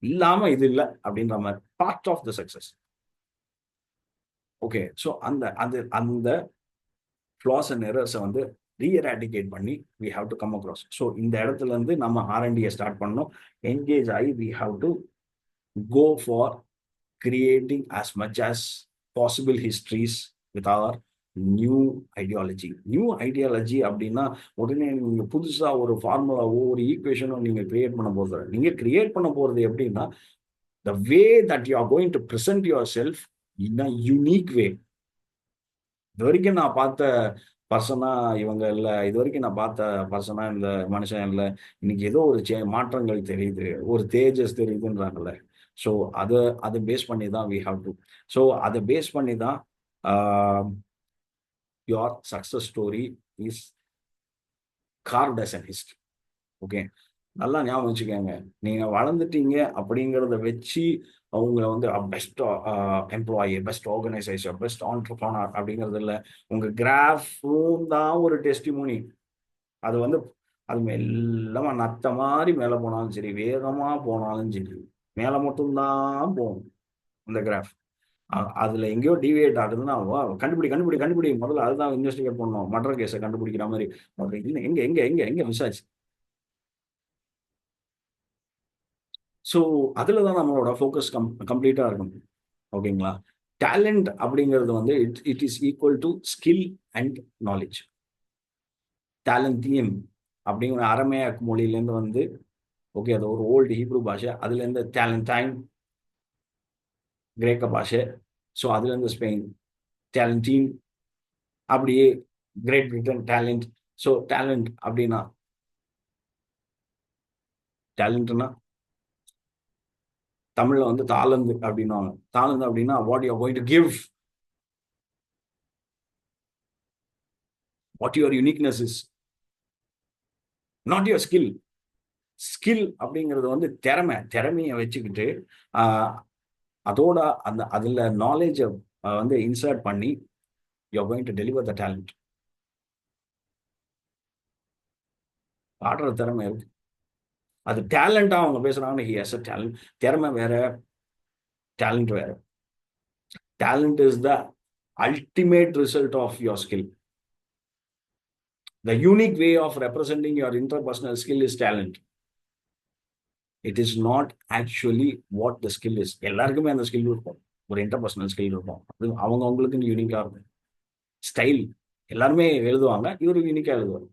இல்லாம இது இல்லை அப்படின்ற மாதிரி, part of the success. Okay, so அந்த அந்த அந்த ஃப்ளாஸ் அண்ட் எரர்ஸை வந்து ரீஎராடிகேட் பண்ணி we have to come across. So இந்த இடத்துல இருந்து நம்ம R&D ஸ்டார்ட் பண்ணோம், என்கேஜ் ஆகி we have to go for creating as much as possible histories with our new ideology. New ideology அப்படின்னா உடனே நீங்க புதுசா ஒரு ஃபார்முலாவோ ஒரு ஈக்குவேஷனோ நீங்க கிரியேட் பண்ண போறது. நீங்க கிரியேட் பண்ண போறது எப்படின்னா, the way that you are going to present yourself in a unique way. இது வரைக்கும் நான் பார்த்த பர்சனா இவங்க இல்லை, இது வரைக்கும் நான் பார்த்த பர்சனா இந்த மனுஷன் இல்லை, இன்னைக்கு ஏதோ ஒரு மாற்றங்கள் தெரியுது, ஒரு தேஜஸ் தெரியுதுன்றாங்கல்ல. ஸோ அதை பேஸ் பண்ணி தான் வி ஹாவ் டு. ஸோ அதை பேஸ் பண்ணி தான் your success story is carved as an history. Okay, நல்லா ஞாபகம் வச்சுக்கோங்க. நீங்க வளர்ந்துட்டீங்க அப்படிங்கிறத வச்சு அவங்கள வந்து best employee, best organisation, best entrepreneur அப்படிங்கிறது இல்லை. உங்க கிராஃபும் தான் ஒரு டெஸ்டிமோனி. அது வந்து அது மெல்லமா நத்த மாதிரி மேலே போனாலும் சரி, வேகமா போனாலும் சரி, மேலே மட்டும்தான் போகும் அந்த கிராஃப். அதுல எங்கேயோ டிவியேட் ஆகுதுன்னா கண்டுபிடி முதல்ல அதுதான் இன்வெஸ்டிகேட் பண்ணணும். மர்டர் கேஸை கண்டுபிடிக்கிற மாதிரி எங்க எங்க எங்க எங்க மிஸ் ஆச்சு. ஸோ அதில் தான் நம்மளோட ஃபோக்கஸ் கம்ப்ளீட்டாக இருக்கணும். ஓகேங்களா? டேலண்ட் அப்படிங்கிறது வந்து it is equal to skill and knowledge. டேலண்டியம் அப்படிங்கிற அரமேயக் மொழியிலேருந்து வந்து, ஓகே, அது ஒரு ஓல்டு ஹீப்ரூ பாஷை. அதுலேருந்து டேலண்டைன் கிரேக்க பாஷை. ஸோ அதுலேருந்து ஸ்பெயின் டேலண்டின், அப்படியே great Britain talent. So talent அப்படின்னா டேலண்ட்னா தமிழ்ல வந்து தாளந்து அப்படின்னுவாங்க. தாளந்து அப்படின்னா what you are going to give, what your uniqueness is, not your skill. Skill அப்படிங்கிறது வந்து திறமையை வச்சுக்கிட்டு அதோட அதுல நாலேஜை வந்து இன்சர்ட் பண்ணி you are going to deliver the talent. ஆடுற திறமை இருக்கு, அது டேலண்டா அவங்க பேசுறாங்கன்னா ஹி ஹஸ் அ டேலண்ட். திறமை வேற, டேலண்ட் வேற. Talent is the ultimate result of your skill. The unique way of representing your interpersonal skill is talent. It is not actually what the skill is. எல்லாருக்குமே அந்த ஸ்கில் இருக்கும், ஒரு இன்டர்பர்சனல் ஸ்கில் இருக்கும், அது அவங்க அவங்களுக்கு யூனிக்கா இருக்கும். ஸ்டைல் எல்லாருமே எழுதுவாங்க, இவரு யூனிக்கா எழுதுவார்,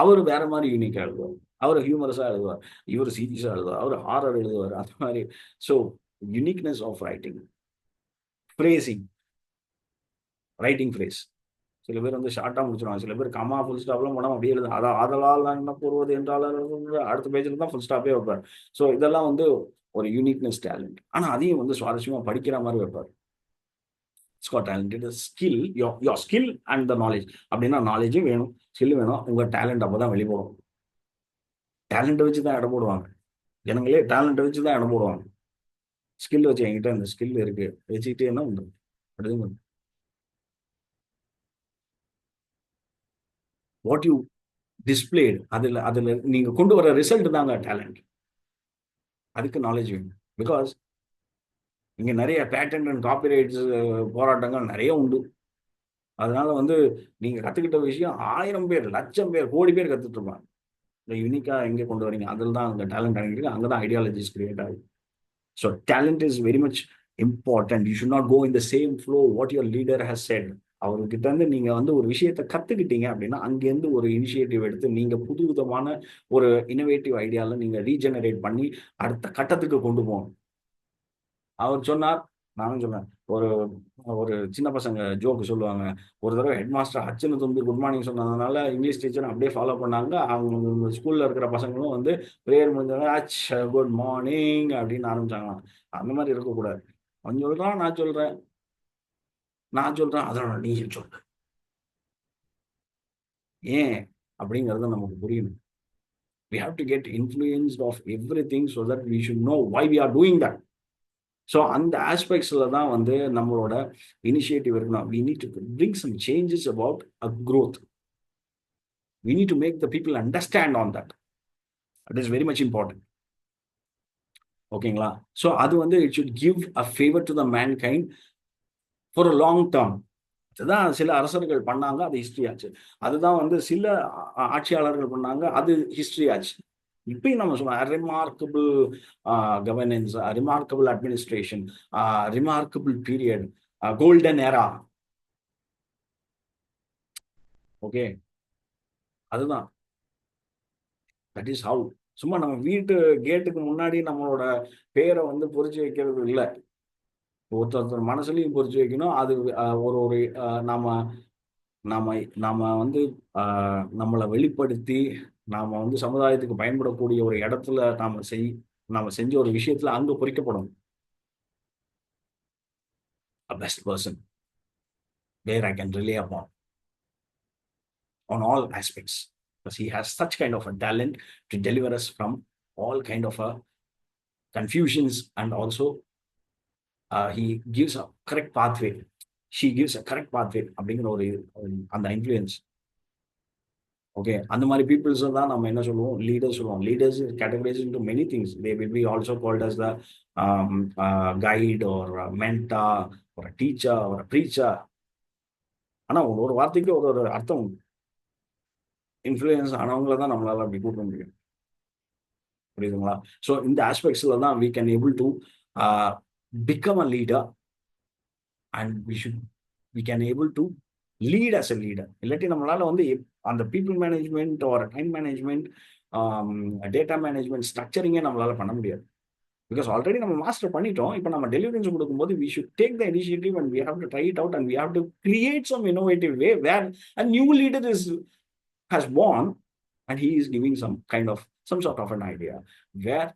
அவர் வேற மாதிரி யூனிக்கா எழுதுவார், அவர் ஹியூமரஸா எழுதுவார், இவர் சீரியஸா எழுதுவார், அவர் ஹாரர் எழுதுவார், அந்த மாதிரி. So uniqueness of writing. Phrasing, writing phrase. சில பேர் வந்து ஷார்ட்டா முடிச்சிருவாங்க, சில பேர் கமா ஃபுல் ஸ்டாப்லாம் போனால் அப்படியே எழுது, அதான் அதலால் என்ன கூறுவது என்றால் அடுத்த பேஜில் தான் ஃபுல் ஸ்டாப்பே வைப்பார். ஸோ இதெல்லாம் வந்து ஒரு யூனிக்னஸ் டேலண்ட். ஆனால் அதையும் வந்து சுவாரஸ்யமா படிக்கிற மாதிரி வைப்பார். It's God talent. It is skill, your skill and the knowledge. அப்படின்னா நாலேஜும் வேணும், ஸ்கில் வேணும், உங்க டேலண்ட் அப்போ தான் வெளிப்படும். டேலண்ட்டை வச்சு தான் இடம் போடுவாங்க ஜனங்களே, டேலண்ட்டை வச்சு தான் இடம் போடுவாங்க. ஸ்கில் வச்சு என்கிட்ட அந்த ஸ்கில் இருக்கு வச்சுக்கிட்டே என்ன உண்டு அப்படின்னு. வாட் யூ டிஸ்பிளேட், அதுல நீங்க கொண்டு வர ரிசல்ட் தாங்க டேலண்ட். அதுக்கு நாலேஜ் வேணும். பிகாஸ் இங்க நிறைய பேட்டன்ட் அண்ட் காப்பிரைட்ஸ் போராட்டங்கள் நிறைய உண்டு. அதனால வந்து நீங்க கத்துக்கிட்ட விஷயம் 1000 பேர், லட்சம் பேர், கோடி பேர் கத்துட்டு இருப்பாங்க. இந்த யூனிக்கா எங்க கொண்டு வரீங்க, அதில் தான் அங்கே டேலண்ட் அடங்கிருக்கு, அங்கே தான் ஐடியாலஜிஸ் கிரியேட் ஆகுது. So talent is very much important. You should not go in the same flow what your leader has said. அவர்கிட்ட இருந்து நீங்க வந்து ஒரு விஷயத்த கத்துக்கிட்டீங்க அப்படின்னா அங்கேருந்து ஒரு இனிஷியேட்டிவ் எடுத்து நீங்க புது விதமான ஒரு இனோவேட்டிவ் ஐடியால நீங்க ரீஜெனரேட் பண்ணி அடுத்த கட்டத்துக்கு கொண்டு போகணும். அவர் சொன்னார், நானும் சொன்னேன். ஒரு ஒரு சின்ன பசங்க ஜோக்கு சொல்லுவாங்க. ஒரு தடவை ஹெட் மாஸ்டர் அச்சனு தம்பி குட் மார்னிங் சொன்னதுனால இங்கிலீஷ் டீச்சர் அப்படியே ஃபாலோ பண்ணாங்க. அவங்க ஸ்கூல்ல இருக்கிற பசங்களும் வந்து ப்ரேயர் முடிஞ்சாங்க, அச் குட் மார்னிங் அப்படின்னு ஆரம்பிச்சாங்களாம். அந்த மாதிரி இருக்கக்கூடாது. அவன் சொல்றான், நான் சொல்றேன், நான் சொல்றேன், அதனால நீ சொல்ற ஏன் அப்படிங்கறத நமக்கு புரியணும். We have to get influenced of everything so that we should know why we are doing that. So அந்த ஆஸ்பெக்ட்ஸில் தான் வந்து நம்மளோட இனிஷியேட்டிவ் இருக்கணும். we need to bring some changes about a growth. We need to make the people understand on that. That is very much important. ஓகேங்களா? ஸோ அது வந்து it should give a favor to the mankind for a long term. அதுதான் சில அரசர்கள் பண்ணாங்க, அது ஹிஸ்டரி ஆச்சு. அதுதான் வந்து சில ஆட்சியாளர்கள் பண்ணாங்க, அது ஹிஸ்டரி ஆச்சு. இப்பயும் நம்ம சொல்லுவோம் remarkable governance, remarkable administration, remarkable period, golden era. Okay, அதுதான். That is how. சும்மா நம்ம வீட்டு கேட்டுக்கு முன்னாடி நம்மளோட பேரை வந்து பொறிச்சு வைக்கிறது இல்லை, ஒருத்தர் மனசுலையும் பொறிச்சு வைக்கணும். அது ஒரு ஒரு நாம நாம நாம வந்து நம்மளை வெளிப்படுத்தி நாம வந்து சமுதாயத்துக்கு பயன்படக்கூடிய ஒரு இடத்துல நாம செஞ்ச ஒரு விஷயத்துல அங்க பொறிக்கப்படும். A best person where I can rely upon on all aspects, because he has such kind of a talent to deliver us from all kind of a confusions, and also he gives a correct pathway. She gives a correct pathway அப்படிங்கிற ஒரு அந்த இன்ஃப்ளூயன்ஸ். ஓகே, அந்த மாதிரி பீப்புள்ஸ் தான் நம்ம என்ன சொல்லுவோம், லீடர்ஸ் சொல்லுவோம். Leaders categorize into many things. They will be also called as the guide or mentor ஒரு டீச்சர் ஒரு ப்ரீச்சர். ஆனா ஒரு வார்த்தைக்கு ஒரு ஒரு அர்த்தம் உண்டு. இன்ஃப்ளூயன்ஸ் ஆனவங்கள தான் நம்மளால அப்படி கூப்பிட முடியும். புரியுதுங்களா? ஸோ இந்த ஆஸ்பெக்ட்ஸ்ல தான் we can able to become a leader, and we can able to lead as a leader. இல்லாட்டி நம்மளால வந்து அந்த பீப்புள் மேனேஜ்மெண்ட் ஒரு டைம் மேனேஜ்மெண்ட், டேட்டா மேனேஜ்மெண்ட், ஸ்ட்ரக்சரிங்கே நம்மளால பண்ண முடியாது. பிகாஸ் ஆல்ரெடி நம்ம மாஸ்டர் பண்ணிட்டோம். இப்போ நம்ம டெலிவரன்ஸ் கொடுக்கும்போது we should take the initiative and we have to try it out and we have to create some innovative way where a new leader has born and he is giving some sort of an idea where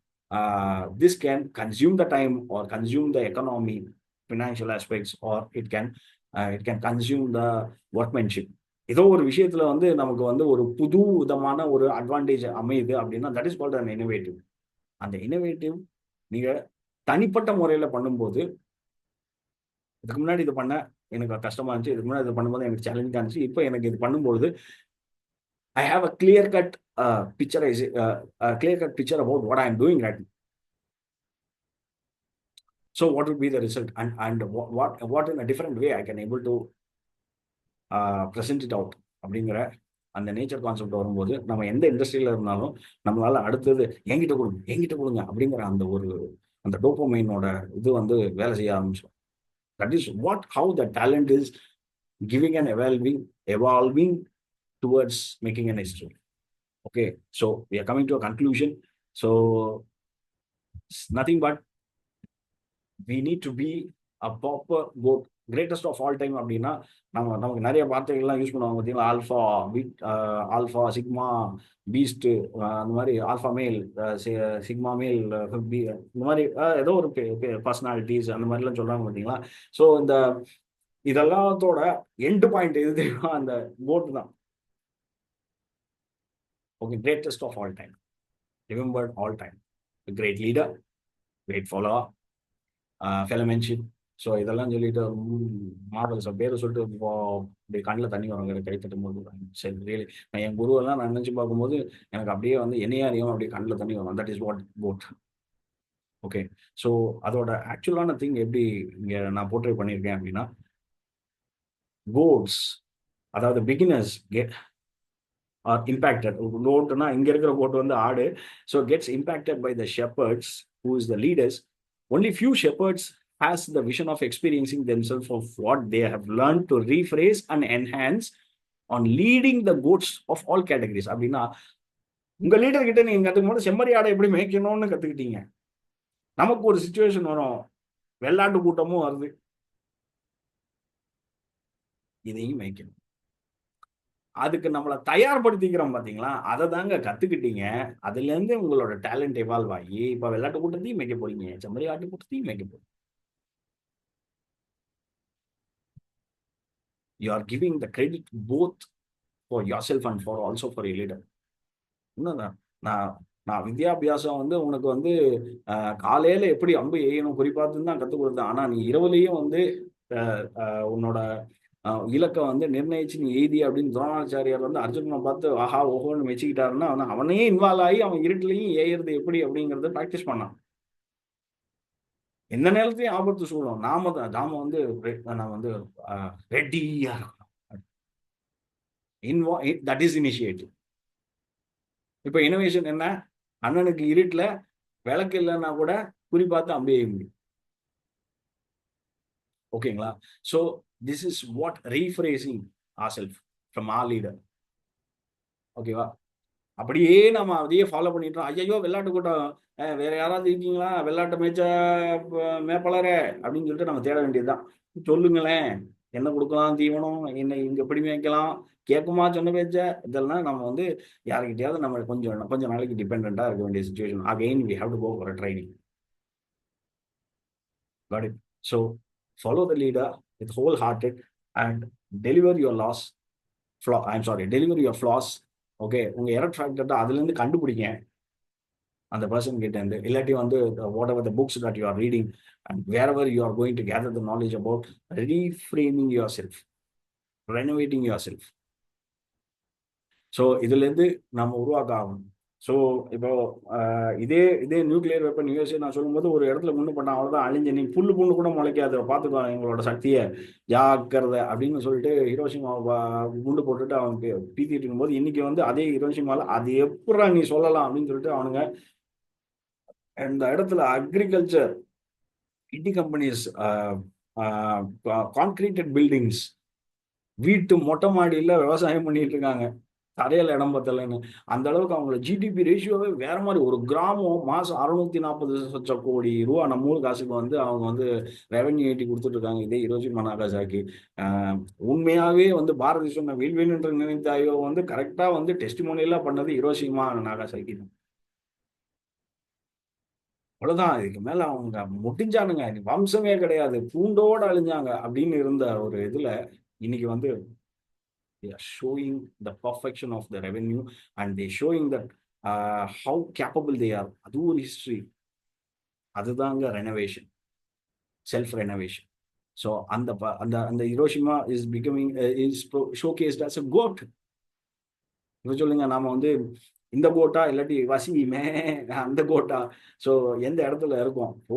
this can consume the time or consume the economy, financial aspects, or it can consume the workmanship. ஏதோ ஒரு விஷயத்துல வந்து நமக்கு வந்து ஒரு புது விதமான ஒரு அட்வான்டேஜ் அமையுது அப்படின்னா that is called an innovative. அந்த இனோவேட்டிவ் நீங்க தனிப்பட்ட முறையில பண்ணும்போது, இதுக்கு முன்னாடி இது பண்ண எனக்கு கஷ்டமா இருந்துச்சு, இதுக்கு முன்னாடி இது பண்ணும்போது எனக்கு சேலஞ்சிங்கா இருந்துச்சு, இப்போ எனக்கு இது பண்ணும்போது I have a clear-cut picture about what I am doing right now. So what would be the result, and what in a different way I can able to present it out அப்படிங்கிற அந்த நேச்சர் கான்செப்ட் வரும்போது நம்ம எந்த இண்டஸ்ட்ரியில இருந்தாலும் நம்மளால அடுத்தது என்கிட்ட கொடுங்க அப்படிங்கிற அந்த டோபமைனோட இது வந்து வேலை செய்ய ஆரம்பிச்சோம். That is what how the talent is giving and evolving towards making an history. Okay, so we are coming to a conclusion. So it's nothing but we need to be a proper goat, greatest of all time அப்படின்னா நமக்கு நிறைய வார்த்தைகள்லாம் யூஸ் பண்ணுவாங்க பார்த்தீங்களா, alpha beat, alpha sigma beast, அந்த மாதிரி ஆல்ஃபா மேல், சிக்மா மேல், இந்த மாதிரி ஏதோ ஒரு பர்சனாலிட்டிஸ் அந்த மாதிரிலாம் சொல்றாங்க பார்த்தீங்களா. ஸோ இதெல்லாத்தோட எண்டு பாயிண்ட் எது தெரியுமா, அந்த கோட் தான். Okay, greatest of all time, remembered all time, great leader, great follower, fellowmanship. So இதெல்லாம் சொல்லிட்டு மார்வல்ஸ் பேரை சொல்லிட்டு இப்படி கண்ணில் தண்ணி வரும் கை தட்டும் போது. சரி, ரியலி நான் என் குருவெல்லாம் நான் நினச்சி பார்க்கும்போது எனக்கு அப்படியே வந்து என்னையா அறியும் அப்படியே கண்ணில் தண்ணி வரும். That is what goat. Okay, so அதோட ஆக்சுவலான திங் எப்படி இங்கே நான் போர்ட்ரே பண்ணியிருக்கேன் அப்படின்னா, கோட்ஸ், அதாவது பிகினர்ஸ் ஆர் இம்பேக்டட். கோட்னா இங்கே இருக்கிற கோட் வந்து ஆடு. So gets impacted by the shepherds who is the leaders. Only few shepherds has the vision of experiencing themselves of what they have learned to rephrase and enhance on leading the goats of all categories. அப்படின்னா உங்க லீடர் கிட்ட நீங்க கத்துக்கும் போது செம்மறி ஆடை எப்படி மேய்க்கணும்னு கத்துக்கிட்டீங்க. நமக்கு ஒரு சிச்சுவேஷன் வரும், வெள்ளாட்டு கூட்டமும் வருது, இதையும் மேய்க்கணும். அதுக்கு நம்மளை தயார்படுத்திக்கிறோம் பாத்தீங்களா, அதை தாங்க கத்துக்கிட்டீங்க. அதுல இருந்து உங்களோட டேலண்ட் எவால்வ் ஆகி இப்ப வெள்ளாட்டு கூட்டத்தையும் மேய்க்க போறீங்க, செம்மறி ஆட்டு கூட்டத்தையும் மேய்க்க போறீங்க. You are giving the credit both for yourself and for also for your leader. இன்னும் நான் வித்யாபியாசம் வந்து உனக்கு வந்து காலையில எப்படி அம்பு எய்யணும் குறிப்பாத்துன்னு தான் கற்றுக் கொடுத்தேன். ஆனா நீ இரவுலையும் வந்து உன்னோட இலக்கை வந்து நிர்ணயிச்சு நீ எய்தி அப்படின்னு துரோணாச்சாரியார் வந்து அர்ஜுனனை பார்த்து ஆஹா ஓஹோன்னு மெச்சிக்கிட்டாருன்னா அவனே இன்வால்வ் ஆகி அவன் இருட்டுலையும் ஏறுறது எப்படி அப்படிங்கறத ப்ராக்டிஸ் பண்ணான். எந்த நேரத்தையும் ஆபத்து சூழும், நாம வந்து நான் வந்து ரெடியா இருக்கணும். That is initiative. இப்ப இனோவேஷன் என்ன, அண்ணனுக்கு இருட்டுல விளக்கு இல்லைன்னா கூட குறி பார்த்து அம்பைய முடியும். ஓகேங்களா. So this is what rephrasing or self from or leader. ஓகேவா. அப்படியே நம்ம அதையே ஃபாலோ பண்ணிட்டோம். ஐயோ வெள்ளாட்டு கூட்டம், வேற யாராவது இருக்கீங்களா வெள்ளாட்டு மேய்ச்ச மேப்பலரே அப்படின்னு சொல்லிட்டு நம்ம தேட வேண்டியதுதான். சொல்லுங்களேன், என்ன கொடுக்கலாம் தீவனம், என்ன இங்க எப்படி மேய்க்கலாம், கேட்குமா சொன்ன பேச்ச. இதெல்லாம் நம்ம வந்து யாருக்கிட்டையாவது நம்ம கொஞ்சம் நாளைக்கு டிபெண்டா இருக்க வேண்டிய situation. Again we have to go for a training. Got it? So follow the leader with wholehearted and deliver your deliver your flaws. Okay, உங்க எரர் ஃபேக்டர் அதுல இருந்து கண்டுபிடிங்க அந்த பர்சன் கிட்ட இருந்து. இல்லாட்டி வந்து what ever the books that you are reading and wherever you are going to gather the knowledge about reframing yourself, renovating yourself. So இதுல இருந்து நம்ம உருவாக்க ஆகணும். ஸோ இப்போ இதே நியூக்ளியர் வெப்பன் யூஎஸ்ஏ நான் சொல்லும்போது ஒரு இடத்துல முன்னு பண்ண அவ்வளோதான் அழிஞ்சு நீ புல்லு கூட முளைக்காது, பார்த்துக்கோ எங்களோட சக்தியை ஜாக்கிரதை அப்படின்னு சொல்லிட்டு ஹிரோஷிமா குண்டு போட்டுட்டு அவன் பீத்திட்டு இருக்கும்போது இன்னைக்கு வந்து அதே ஹிரோஷிமால அது எப்படா நீ சொல்லலாம் அப்படின்னு சொல்லிட்டு அவனுங்க இந்த இடத்துல அக்ரிகல்ச்சர் ஐடி கம்பெனிஸ், கான்கிரீட்டட் பில்டிங்ஸ், வீட்டு மொட்டை மாடியில் விவசாயம் பண்ணிட்டு இருக்காங்க, தரையில இடம் பத்தலைன்னு. அந்த அளவுக்கு அவங்களோட ஜிடிபி ரேஷியோவே வேற மாதிரி. ஒரு கிராமம் மாசம் 640 கோடி ரூபா நம்ம ஊர் காசுக்கு வந்து அவங்க வந்து ரெவன்யூ ஏற்றி கொடுத்துட்டு இருக்காங்க. இதே ஹிரோஷிமா நாகாசாக்கி உண்மையாவே வந்து பாரதி சொன்ன வில்வின் என்று நினைத்தாயோ வந்து கரெக்டா வந்து டெஸ்டிமோனியெல்லாம் பண்ணது ஹிரோஷிமா நாகாசாக்கி தான். அவ்வளவுதான், இதுக்கு மேல அவங்க முடிஞ்சானுங்க, வம்சமே கிடையாது, பூண்டோட அழிஞ்சாங்க அப்படின்னு இருந்த ஒரு இதுல இன்னைக்கு வந்து they are showing the perfection of the revenue and they showing that how capable they are. அது ஒரு ஹிஸ்டரி. அதுதாங்க ரெனோவேஷன், செல்ஃப் ரெனோவேஷன். ஸோ அந்த அந்த அந்த Hiroshima is becoming is showcased as a goat. இப்போ சொல்லுங்க, நாம வந்து இந்த கோட்டா இல்லாட்டி வசிமே அந்த கோட்டா, ஸோ எந்த இடத்துல இருக்கோம். ஓ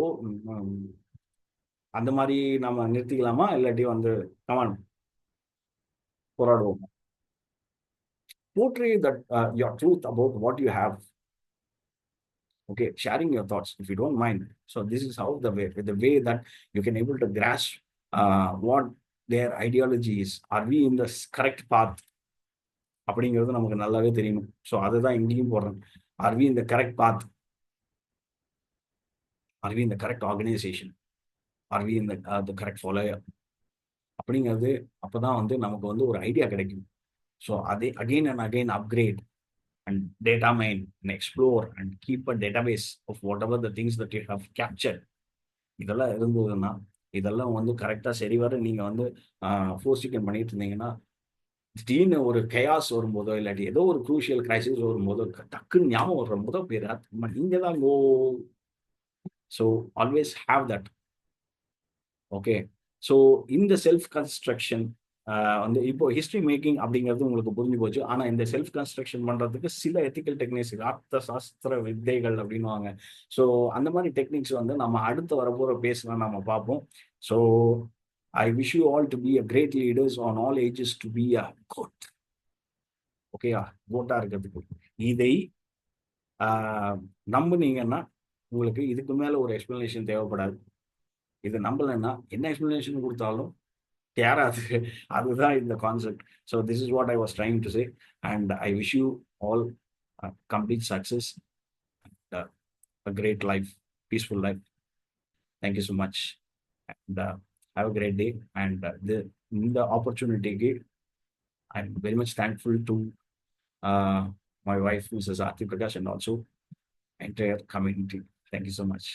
அந்த மாதிரி நாம நிறுத்திக்கலாமா, இல்லாட்டி வந்து கமான் போராடுவோம். portray that your truth about what you have. Okay, sharing your thoughts if you don't mind. So this is how the way that you can able to grasp what their ideology is. Are we in the correct path அப்படிங்கிறது நமக்கு நல்லாவே தெரியணும். ஸோ அதுதான் இங்கேயும் போடுறேன். ஆர் வி இந்த கரெக்ட் பாத், ஆர் வி இந்த கரெக்ட் ஆர்கனைசேஷன், ஆர் வி இந்த கரெக்ட் ஃபாலோயர் அப்படிங்கிறது அப்பதான் வந்து நமக்கு வந்து ஒரு ஐடியா கிடைக்கும். ஸோ அதே again and again upgrade and data mine and explore and keep a database of what ever the things that you have capture. இதெல்லாம் இருந்ததுன்னா, இதெல்லாம் வந்து கரெக்டாக சரிவர நீங்கள் வந்து ஃபோர்ஸ்டிக்கன் பண்ணிட்டு இருந்தீங்கன்னா, திடீர்னு ஒரு கயாஸ் வரும்போதோ இல்லாட்டி ஏதோ ஒரு குரூஷியல் கிரைசிஸ் வரும்போதோ டக்குன்னு ஞாபகம் வர்ற முதல் பேர் நீங்க தான் go. So always have that. Okay, so இந்த செல்ஃப் கன்ஸ்ட்ரக்ஷன் வந்து இப்போ ஹிஸ்ட்ரி மேக்கிங் அப்படிங்கிறது உங்களுக்கு புரிஞ்சு போச்சு. ஆனால் இந்த செல்ஃப் கன்ஸ்ட்ரக்ஷன் பண்ணுறதுக்கு சில எத்திக்கல் டெக்னிக்ஸ், அர்த்த சாஸ்திர வித்தைகள் அப்படின்வாங்க. ஸோ அந்த மாதிரி டெக்னிக்ஸ் வந்து நம்ம அடுத்து வரப்போகிற பேசலாம், நம்ம பார்ப்போம். So I wish you all to be a great leaders on all ages, to be a good. ஓகேயா, கோட்டா இருக்கிறதுக்கு இதை நம்புனீங்கன்னா உங்களுக்கு இதுக்கு மேல ஒரு எக்ஸ்பிளனேஷன் தேவைப்படாது. இது நம்பலைன்னா என்ன எக்ஸ்பிளனேஷன் கொடுத்தாலும் தேராது. அதுதான் இந்த concept. So this is what I was trying to say. And I wish you all complete success, a great life, peaceful life. Thank you so much. And have a great day. And the opportunity, I'm very much thankful to my wife, Mrs. Aarti Prakash, and also entire community. Thank you so much.